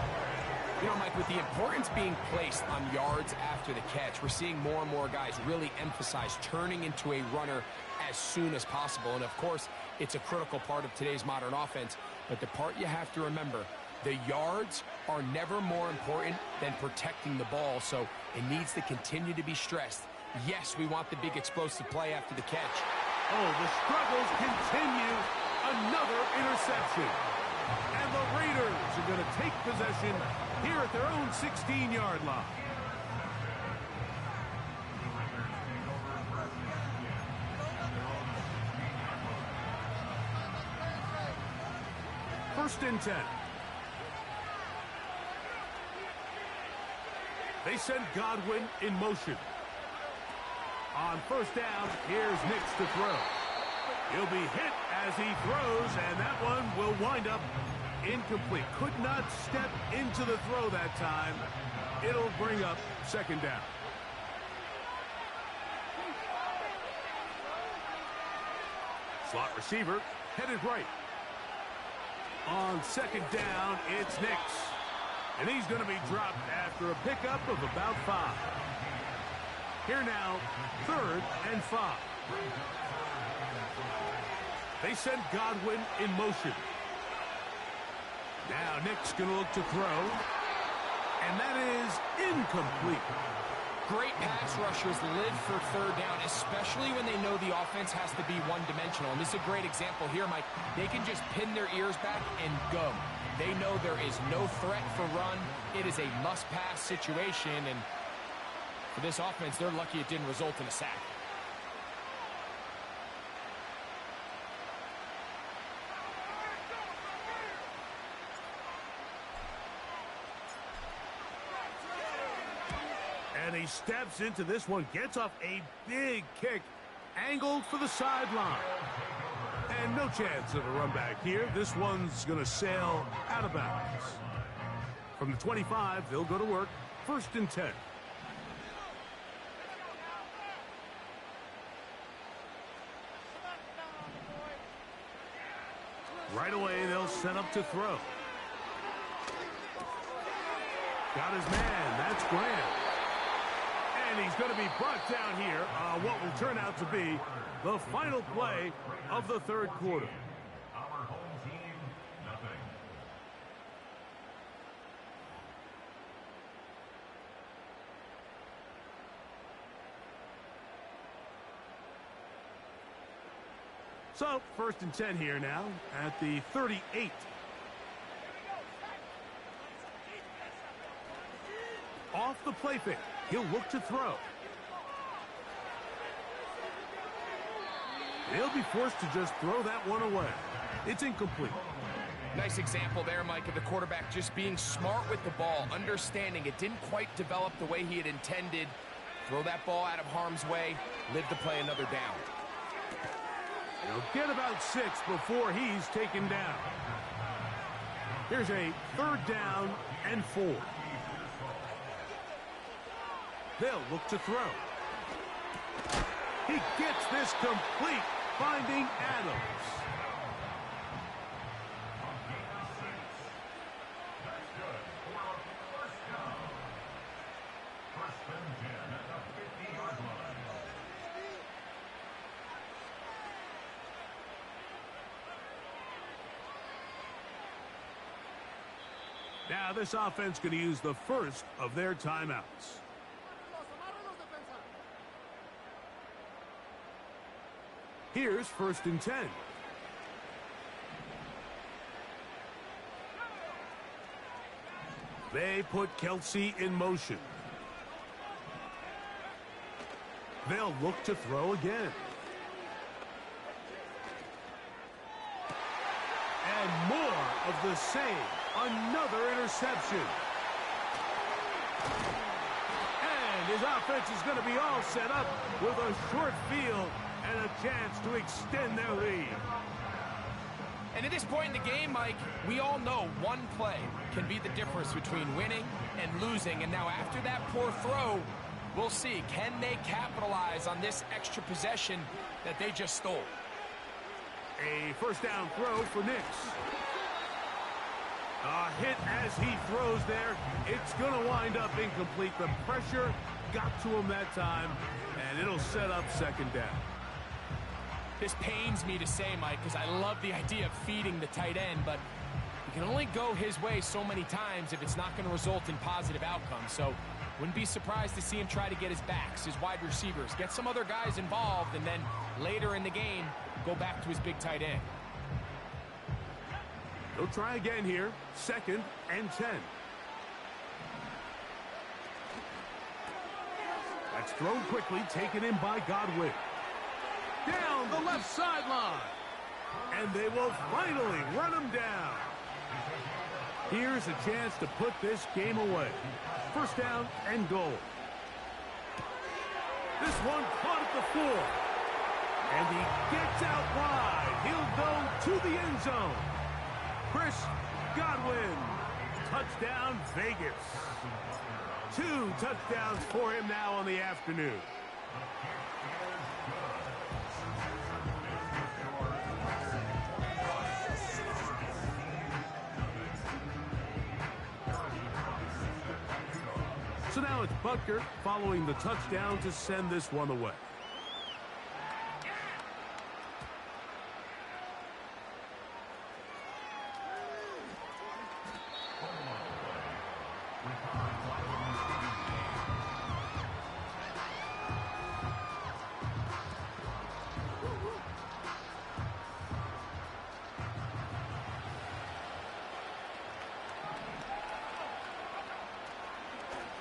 You know, Mike, with the importance being placed on yards after the catch, we're seeing more and more guys really emphasize turning into a runner as soon as possible. And, of course, it's a critical part of today's modern offense. But the part you have to remember, the yards are never more important than protecting the ball, so it needs to continue to be stressed. Yes, we want the big explosive play after the catch. Oh, the struggles continue. Another interception. And the Raiders are going to take possession here at their own 16-yard line. First and 10. They send Godwin in motion. On first down, here's Nix to throw. He'll be hit as he throws, and that one will wind up incomplete. Could not step into the throw that time. It'll bring up 2nd down. Slot receiver headed right. On 2nd down, it's Nix. And he's going to be dropped after a pickup of about 5. Here now, 3rd and 5. They send Godwin in motion. Now Nix going to look to throw. And that is incomplete. Great pass rushers live for 3rd down, especially when they know the offense has to be one-dimensional. And this is a great example here, Mike. They can just pin their ears back and go. They know there is no threat for run. It is a must-pass situation, and for this offense, they're lucky it didn't result in a sack. And he steps into this one, gets off a big kick, Angled for the sideline. And no chance of a run back here. This one's going to sail out of bounds. From the 25, they'll go to work. 1st and 10. Right away, they'll set up to throw. Got his man. That's Grant. And he's going to be brought down here on what will turn out to be the final play of the 3rd quarter. Our home team, nothing. So, 1st and 10 here now at the 38. Off the play fake. He'll look to throw. He'll be forced to just throw that one away. It's incomplete. Nice example there, Mike, of the quarterback just being smart with the ball, understanding it didn't quite develop the way he had intended. Throw that ball out of harm's way, live to play another down. He'll get about 6 before he's taken down. Here's a 3rd down and 4. They'll look to throw. He gets this complete, finding Adams. That's good for a first down. 1st and 10 at the 50-yard line. Now this offense going to use the first of their timeouts. Here's 1st and 10. They put Kelsey in motion. They'll look to throw again. And more of the same. Another interception. And his offense is going to be all set up with a short field and a chance to extend their lead. And at this point in the game, Mike, we all know one play can be the difference between winning and losing. And now after that poor throw, we'll see, can they capitalize on this extra possession that they just stole? A 1st down throw for Nix. A hit as he throws there. It's going to wind up incomplete. The pressure got to him that time, and it'll set up 2nd down. This pains me to say, Mike, because I love the idea of feeding the tight end, but you can only go his way so many times if it's not going to result in positive outcomes. So wouldn't be surprised to see him try to get his backs, his wide receivers, get some other guys involved, and then later in the game, go back to his big tight end. He'll try again here. 2nd and 10. That's thrown quickly, taken in by Godwin. Down the left sideline. And they will finally run him down. Here's a chance to put this game away. 1st down and goal. This one caught at the 4. And he gets out wide. He'll go to the end zone. Chris Godwin. Touchdown, Vegas. 2 touchdowns for him now on the afternoon. So now it's Butker following the touchdown to send this one away.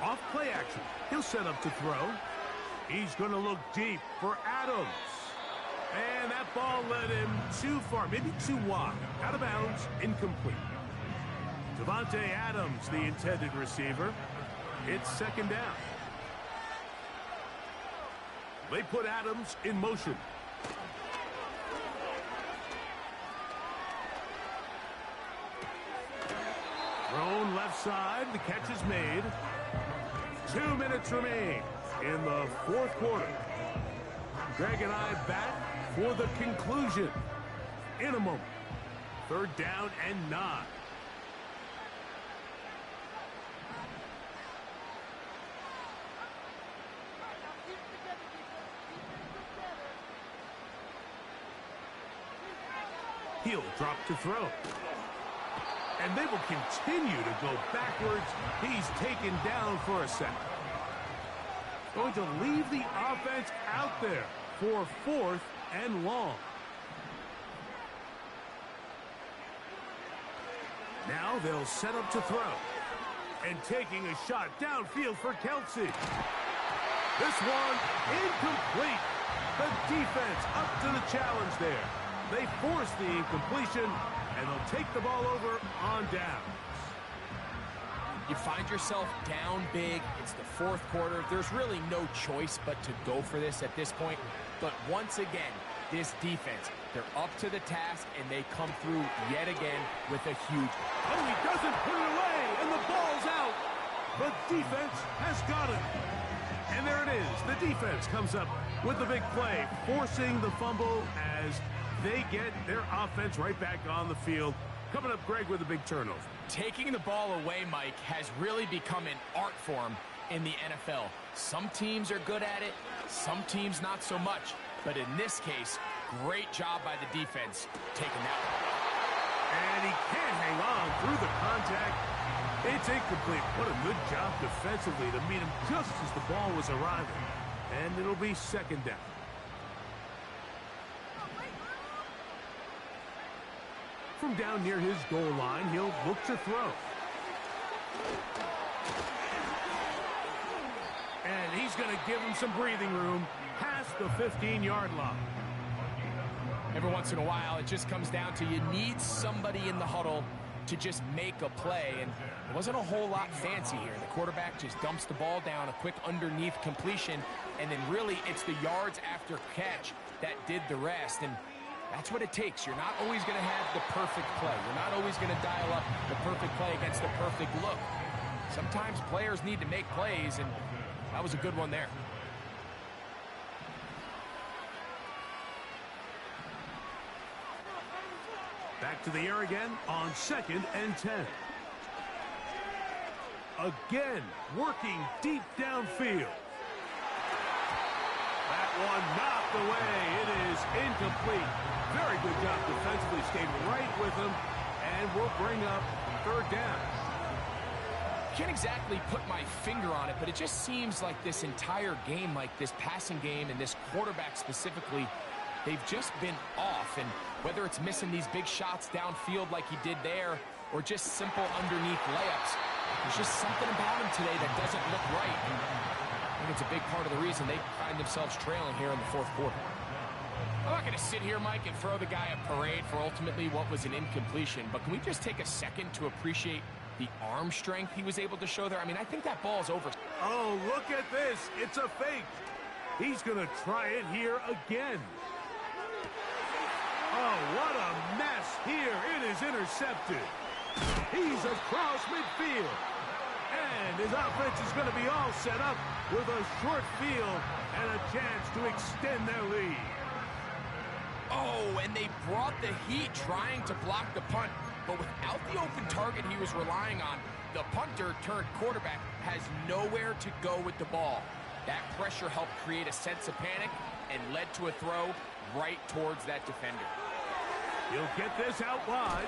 Off play action. He'll set up to throw. He's going to look deep for Adams. And that ball led him too far, maybe too wide. Out of bounds, incomplete. Devontae Adams, the intended receiver. It's 2nd down. They put Adams in motion. Thrown left side. The catch is made. 2 minutes remain in the fourth quarter. Greg and I back for the conclusion in a moment. 3rd down and 9. He'll drop to throw. And they will continue to go backwards. He's taken down for a second. Going to leave the offense out there for 4th and long. Now they'll set up to throw. And taking a shot downfield for Kelsey. This one incomplete. The defense up to the challenge there. They force the incompletion, and they'll take the ball over on downs. You find yourself down big. It's the fourth quarter. There's really no choice but to go for this at this point. But once again, this defense, they're up to the task, and they come through yet again with a huge... Oh, he doesn't put it away, and the ball's out. The defense has got it. And there it is. The defense comes up with the big play, forcing the fumble as they get their offense right back on the field. Coming up, Greg, with a big turnover. Taking the ball away, Mike, has really become an art form in the NFL. Some teams are good at it, some teams not so much. But in this case, great job by the defense taking that one. And he can't hang on through the contact. It's incomplete. What a good job defensively to meet him just as the ball was arriving. And it'll be 2nd down. From down near his goal line, he'll look to throw. And he's going to give him some breathing room past the 15-yard line. Every once in a while, it just comes down to you need somebody in the huddle to just make a play. And it wasn't a whole lot fancy here. The quarterback just dumps the ball down, a quick underneath completion, and then really it's the yards after catch that did the rest. And that's what it takes. You're not always going to have the perfect play. You're not always going to dial up the perfect play against the perfect look. Sometimes players need to make plays, and that was a good one there. Back to the air again on 2nd and 10. Again, working deep downfield. That one knocked away. It is incomplete. Very good job defensively. Stayed right with him, and will bring up 3rd down. Can't exactly put my finger on it, but it just seems like this entire game, like this passing game and this quarterback specifically, they've just been off. And whether it's missing these big shots downfield like he did there, or just simple underneath layups, there's just something about him today that doesn't look right. And I think it's a big part of the reason they find themselves trailing here in the fourth quarter. I'm not going to sit here, Mike, and throw the guy a parade for ultimately what was an incompletion, but can we just take a second to appreciate the arm strength he was able to show there? I mean, I think that ball's over. Oh, look at this. It's a fake. He's going to try it here again. Oh, what a mess here. It is intercepted. He's across midfield. And his offense is going to be all set up with a short field and a chance to extend their lead. Oh, and they brought the heat trying to block the punt, but without the open target he was relying on, the punter turned quarterback has nowhere to go with the ball. That pressure helped create a sense of panic and led to a throw right towards that defender. He'll get this out wide.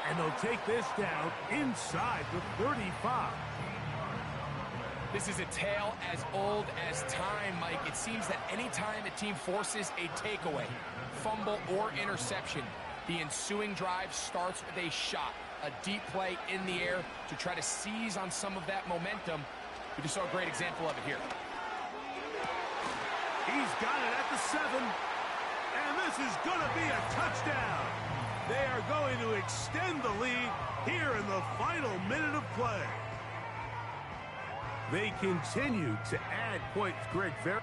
And they'll take this down inside the 35. This is a tale as old as time, Mike. It seems that anytime a team forces a takeaway, fumble, or interception, the ensuing drive starts with a shot, a deep play in the air to try to seize on some of that momentum. We just saw a great example of it here. He's got it at the 7. And this is going to be a touchdown. They are going to extend the lead here in the final minute of play. They continue to add points, Greg. Very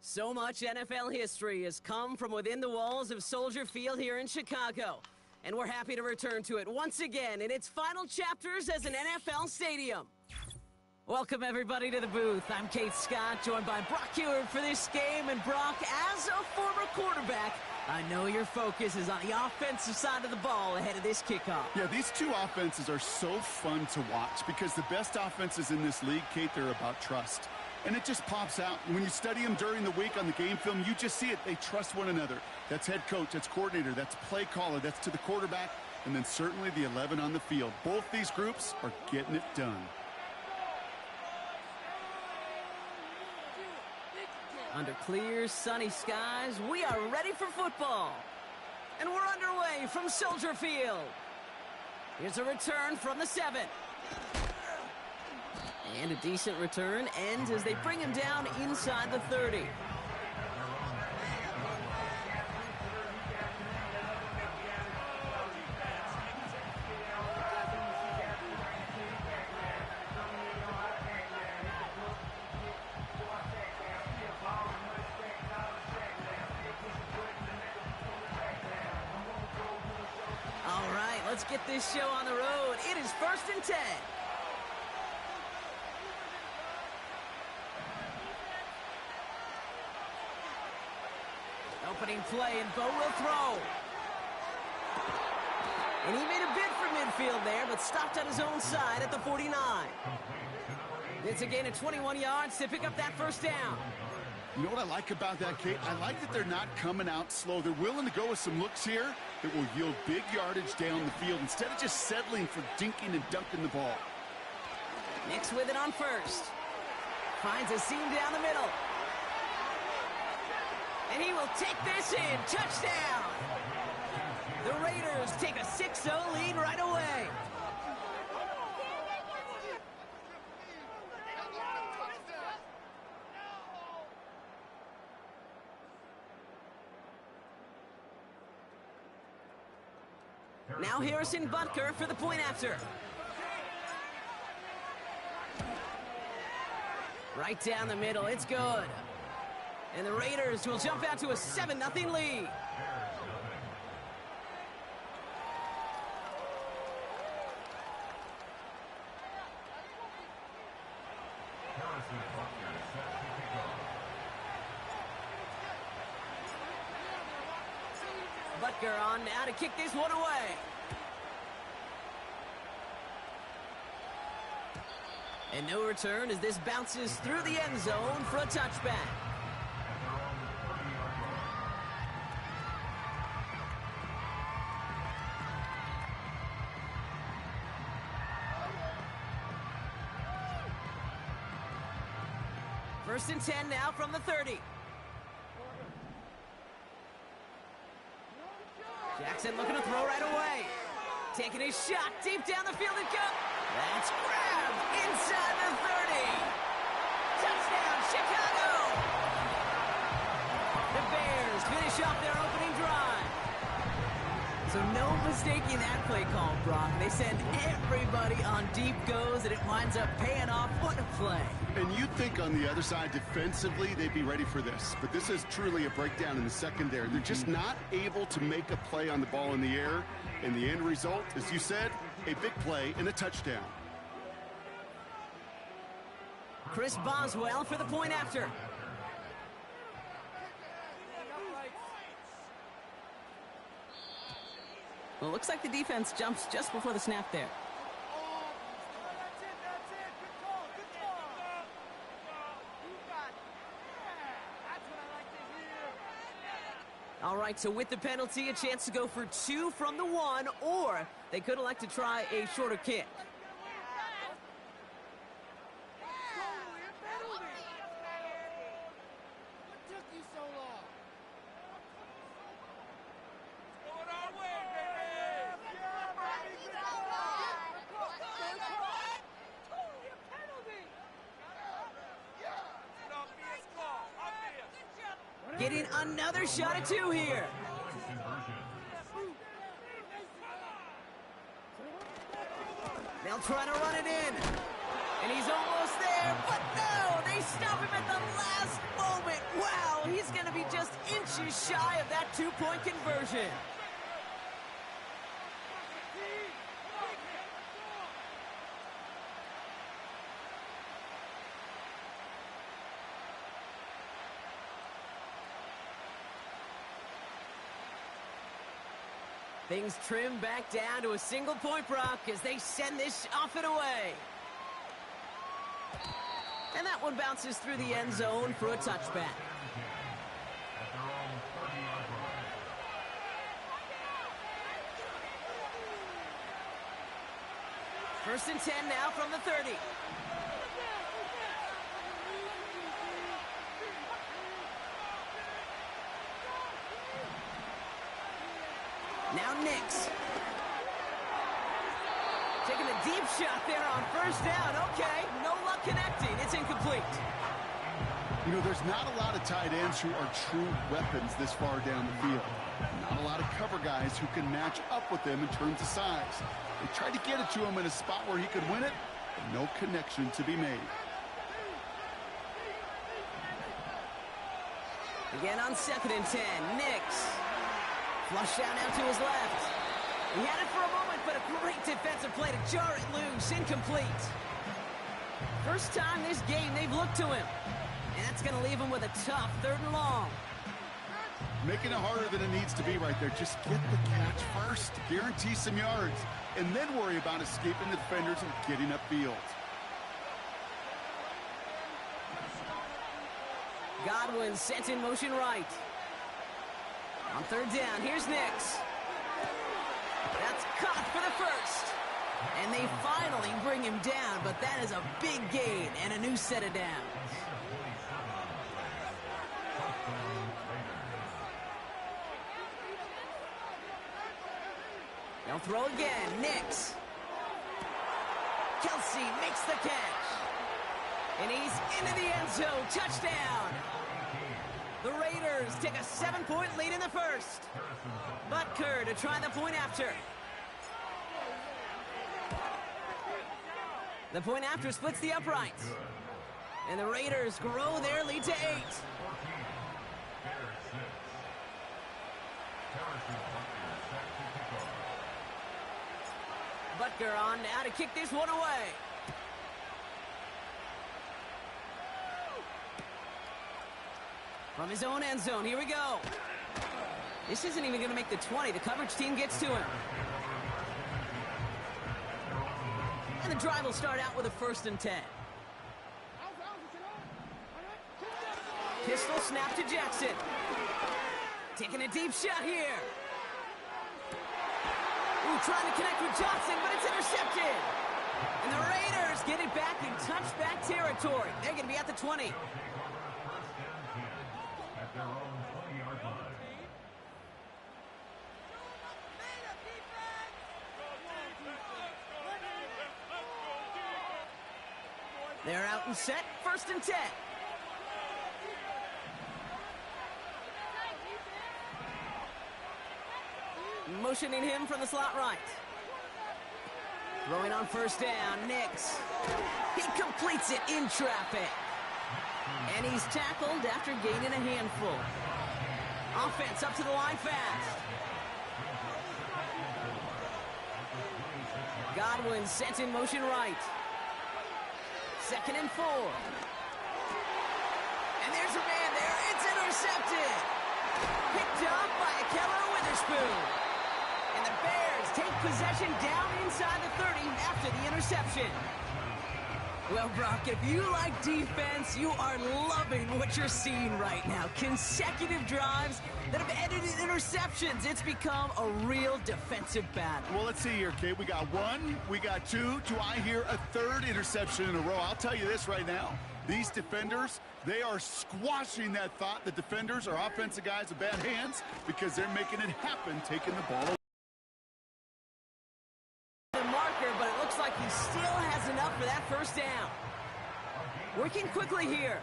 So much NFL history has come from within the walls of Soldier Field here in Chicago. And we're happy to return to it once again in its final chapters as an NFL stadium. Welcome, everybody, to the booth. I'm Kate Scott, joined by Brock Heward for this game. And Brock, as a former quarterback, I know your focus is on the offensive side of the ball ahead of this kickoff. Yeah, these two offenses are so fun to watch because the best offenses in this league, Kate, they're about trust. And it just pops out. When you study them during the week on the game film, you just see it. They trust one another. That's head coach, that's coordinator, that's play caller, that's to the quarterback, and then certainly the 11 on the field. Both these groups are getting it done. Under clear, sunny skies, we are ready for football. And we're underway from Soldier Field. Here's a return from the 7. And a decent return ends as they bring him down inside the 30. All right, let's get this show on the road. It is 1st and 10. Opening play, and Bo will throw. And he made a bid for midfield there, but stopped on his own side at the 49. It's a gain of 21 yards to pick up that first down. You know what I like about that, Kate? I like that they're not coming out slow. They're willing to go with some looks here that will yield big yardage down the field instead of just settling for dinking and dunking the ball. Nix with it on first. Finds a seam down the middle. And he will take this in. Touchdown! The Raiders take a 6-0 lead right away. Now Harrison Butker for the point after. Right down the middle. It's good. And the Raiders will jump out to a 7-0 lead. Butker on now to kick this one away. And no return as this bounces through the end zone for a touchback. First and 10 now from the 30. Jackson looking to throw right away. Taking his shot deep down the field and go. That's grabbed inside the 30. Touchdown, Chicago. The Bears finish off their opening drive. So no mistaking that play call, Brock. They send everybody on deep goes, and it winds up paying off. What a play. And you'd think on the other side, defensively, they'd be ready for this. But this is truly a breakdown in the secondary. They're just not able to make a play on the ball in the air. And the end result, as you said, a big play and a touchdown. Chris Boswell for the point after. Well, it looks like the defense jumps just before the snap there. All right, so with the penalty, a chance to go for 2 from the 1, or they could elect to try a shorter kick. Getting another shot at 2 here. They'll try to run it in. And he's almost there, but no! They stop him at the last moment. Wow, just shy of that two-point conversion. Things trim back down to a single point, Brock, as they send this off and away. And that one bounces through the end zone for a touchback. First and 10 now from the 30. Now Nix. Taking a deep shot there on first down. Okay, no luck connecting. It's incomplete. You know, there's not a lot of tight ends who are true weapons this far down the field. Not a lot of cover guys who can match up with them in terms of size. They tried to get it to him in a spot where he could win it, but no connection to be made. Again on 2nd and 10, Nix. Flush down now to his left. He had it for a moment, but a great defensive play to jar it loose. Incomplete. First time this game they've looked to him. And that's going to leave him with a tough 3rd and long. Making it harder than it needs to be right there. Just get the catch first. Guarantee some yards. And then worry about escaping the defenders and getting upfield. Godwin sent in motion right. On 3rd down, here's Nix. That's caught for the first. And they finally bring him down, but that is a big gain and a new set of downs. They'll throw again, Nix. Kelsey makes the catch. And he's into the end zone, touchdown. The Raiders take a 7-point lead in the first. Butker to try the point after. The point after splits the uprights. And the Raiders grow their lead to 8. Butker on now to kick this one away. From his own end zone, here we go. This isn't even going to make the 20. The coverage team gets to him. And the drive will start out with a 1st and 10. Pistol snap to Jackson. Taking a deep shot here. Ooh, trying to connect with Johnson, but it's intercepted. And the Raiders get it back in touchback territory. They're going to be at the 20. They're out and set, 1st and 10. Motioning him from the slot right. Throwing on 1st down, Nix. He completes it in traffic. And he's tackled after gaining a handful. Offense up to the line fast. Godwin sent in motion right. 2nd and 4. And there's a man there. It's intercepted. Picked up by Keller Witherspoon. And the Bears take possession down inside the 30 after the interception. Well, Brock, if you like defense, you are loving what you're seeing right now. Consecutive drives that have ended in interceptions. It's become a real defensive battle. Well, let's see here, Kate. We got 1, we got 2. Do I hear a 3rd interception in a row? I'll tell you this right now. These defenders, they are squashing that thought. The defenders are offensive guys with bad hands because they're making it happen, taking the ball away. But it looks like he still has enough for that 1st down. Working quickly here.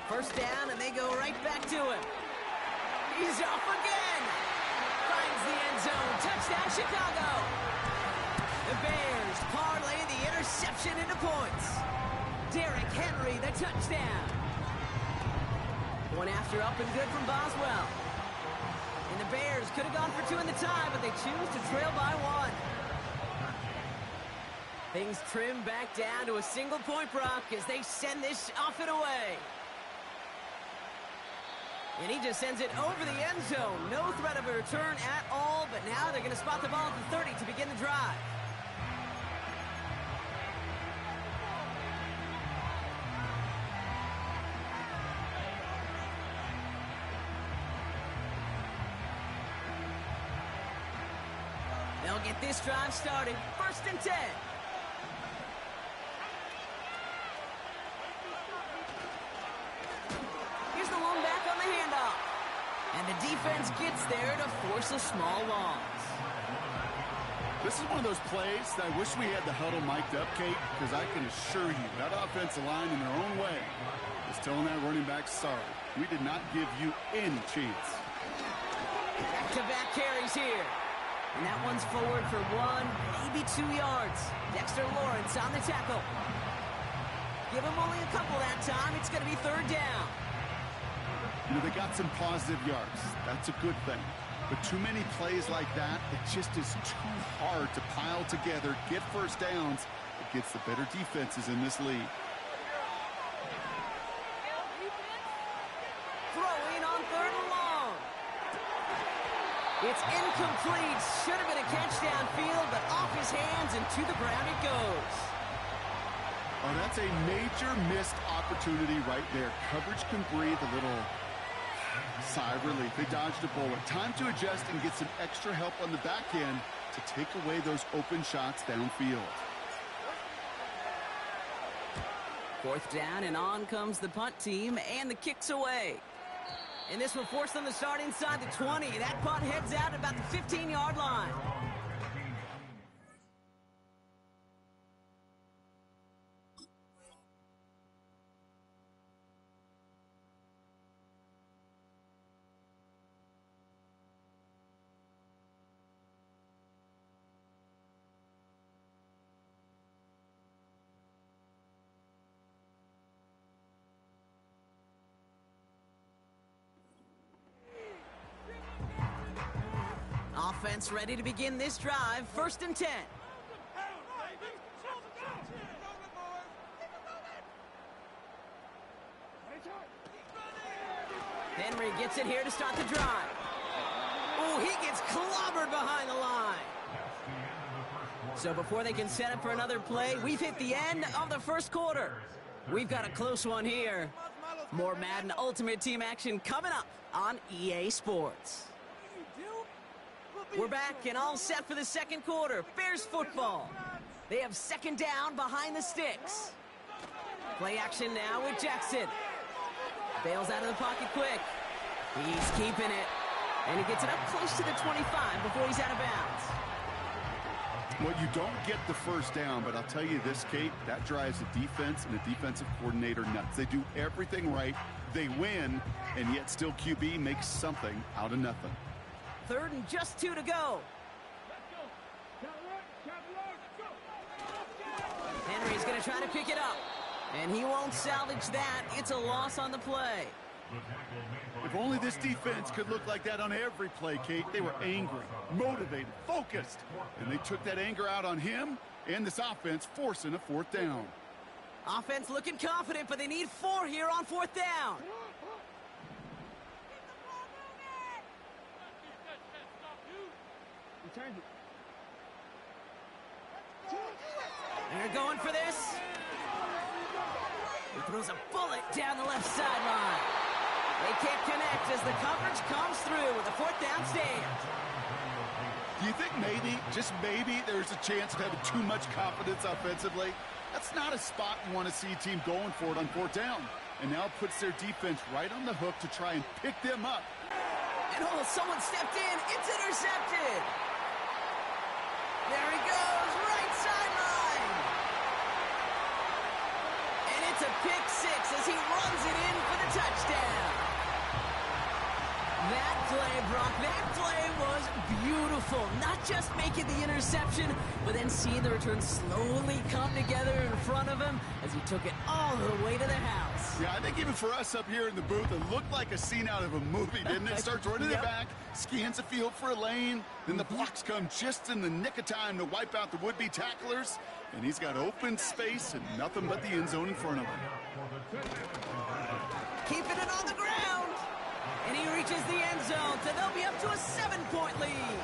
1st down, and they go right back to him. He's off again. Finds the end zone. Touchdown, Chicago. The Bears parlay the interception into points. Derrick Henry, the touchdown. Point after up and good from Boswell. And the Bears could have gone for 2 in the tie, but they choose to trail by 1. Things trim back down to a single-point Brock as they send this off and away. And he just sends it over the end zone. No threat of a return at all, but now they're going to spot the ball at the 30 to begin the drive. They'll get this drive started. 1st and 10. Here's the one back on the handoff. And the defense gets there to force a small loss. This is one of those plays that I wish we had the huddle mic'd up, Kate, because I can assure you that offensive line in their own way is telling that running back, sorry, we did not give you any chance. Back-to-back carries here. And that one's forward for 1, maybe 2 yards. Dexter Lawrence on the tackle. Give him only a couple that time. It's going to be 3rd down. You know, they got some positive yards. That's a good thing. But too many plays like that, it just is too hard to pile together, get first downs against the better defenses in this league. Throwing on 3rd and long. It's incomplete. Should have been a catch downfield, but off his hands and to the ground it goes. Oh, that's a major missed opportunity right there. Coverage can breathe a little sigh of relief. They dodged a bullet. Time to adjust and get some extra help on the back end to take away those open shots downfield. 4th down, and on comes the punt team, and the kick's away. And this will force them to start inside the 20. That punt heads out at about the 15-yard line. Offense ready to begin this drive. 1st and 10. Henry gets it here to start the drive. Oh, he gets clobbered behind the line. So before they can set up for another play, we've hit the end of the 1st quarter. We've got a close one here. More Madden Ultimate Team action coming up on EA Sports. We're back and all set for the 2nd quarter. Bears football. They have 2nd down behind the sticks. Play action now with Jackson. Bails out of the pocket quick. He's keeping it. And he gets it up close to the 25 before he's out of bounds. Well, you don't get the 1st down, but I'll tell you this, Kate, that drives the defense and the defensive coordinator nuts. They do everything right. They win, and yet still QB makes something out of nothing. 3rd and just 2 to go. Henry's going to try to pick it up. And he won't salvage that. It's a loss on the play. If only this defense could look like that on every play, Kate. They were angry, motivated, focused. And they took that anger out on him and this offense, forcing a 4th down. Offense looking confident, but they need 4 here on 4th down. They're going for this. He throws a bullet down the left sideline. They can't connect as the coverage comes through with a 4th down stand. Do you think maybe, just maybe, there's a chance of having too much confidence offensively? That's not a spot you want to see a team going for it on 4th down. And now it puts their defense right on the hook to try and pick them up. And oh, someone stepped in. It's intercepted. There he goes, right sideline. And it's a pick 6 as he runs it in for the touchdown. That play, Brock, that play was beautiful. Not just making the interception, but then seeing the return slowly come together in front of him as he took it all the way to the house. Yeah, I think even for us up here in the booth, it looked like a scene out of a movie, didn't it? Starts running Yep. it back, scans the field for a lane, then the blocks come just in the nick of time to wipe out the would-be tacklers, and he's got open space and nothing but the end zone in front of him. Keeping it on the ground. And he reaches the end zone, so they'll be up to a 7-point lead.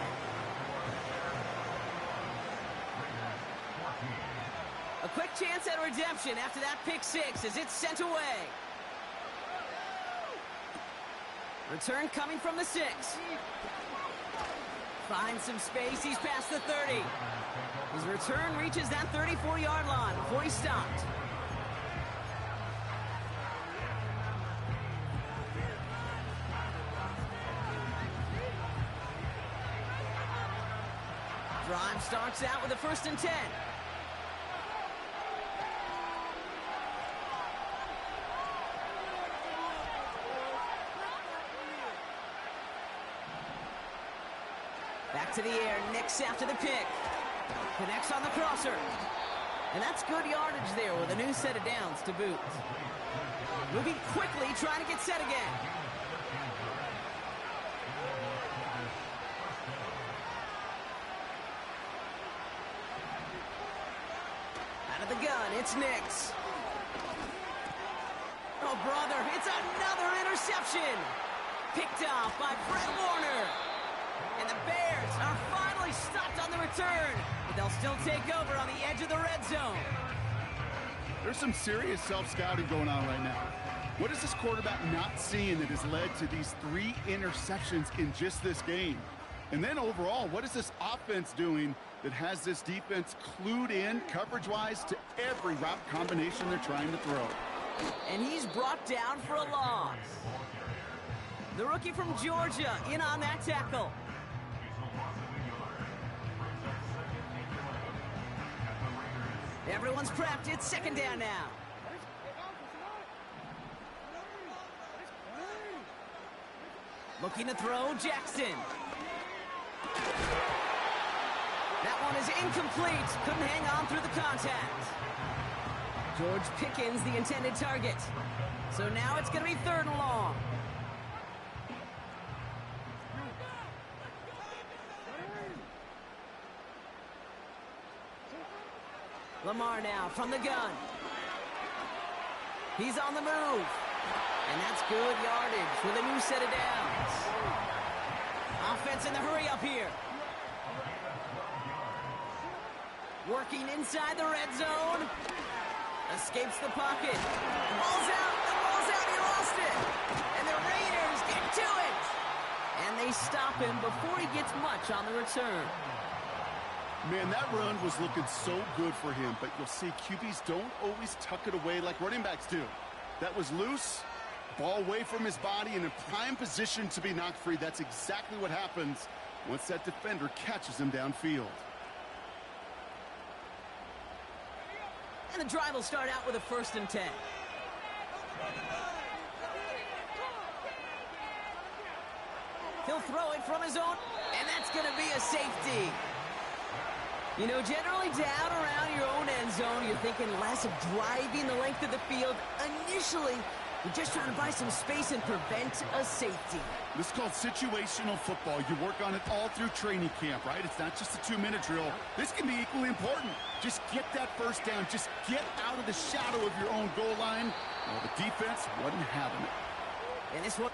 A quick chance at redemption after that pick six as it's sent away. Return coming from the 6. Finds some space. He's past the 30. His return reaches that 34-yard line before he stopped. Drive starts out with a 1st and 10. Back to the air, Nix after the pick. Connects on the crosser. And that's good yardage there with a new set of downs to boot. Moving quickly, trying to get set again. Out of the gun, it's Nix. Oh, brother, it's another interception. Picked off by Fred Warner. And the Bears are finally stopped on the return, but they'll still take over on the edge of the red zone. There's some serious self-scouting going on right now. What is this quarterback not seeing that has led to these 3 interceptions in just this game? And then overall, what is this offense doing that has this defense clued in coverage-wise to every route combination they're trying to throw? And he's brought down for a loss. The rookie from Georgia in on that tackle. Everyone's prepped. It's 2nd down now. Looking to throw, Jackson. That one is incomplete. Couldn't hang on through the contact. George Pickens, the intended target. So now it's going to be 3rd and long. Lamar now from the gun. He's on the move. And that's good yardage with a new set of downs. Offense in the hurry up here. Working inside the red zone. Escapes the pocket. Ball's out. The ball's out. He lost it. And the Raiders get to it. And they stop him before he gets much on the return. Man, that run was looking so good for him, but you'll see QBs don't always tuck it away like running backs do. That was loose, ball away from his body, and in prime position to be knocked free. That's exactly what happens once that defender catches him downfield. And the drive will start out with a 1st and 10. He'll throw it from his own, and that's going to be a safety. You know, generally down around your own end zone, you're thinking less of driving the length of the field. Initially, you're just trying to buy some space and prevent a safety. This is called situational football. You work on it all through training camp, right? It's not just a 2-minute drill. this can be equally important. Just get that first down. Just get out of the shadow of your own goal line. Well, the defense wasn't having it. And this one...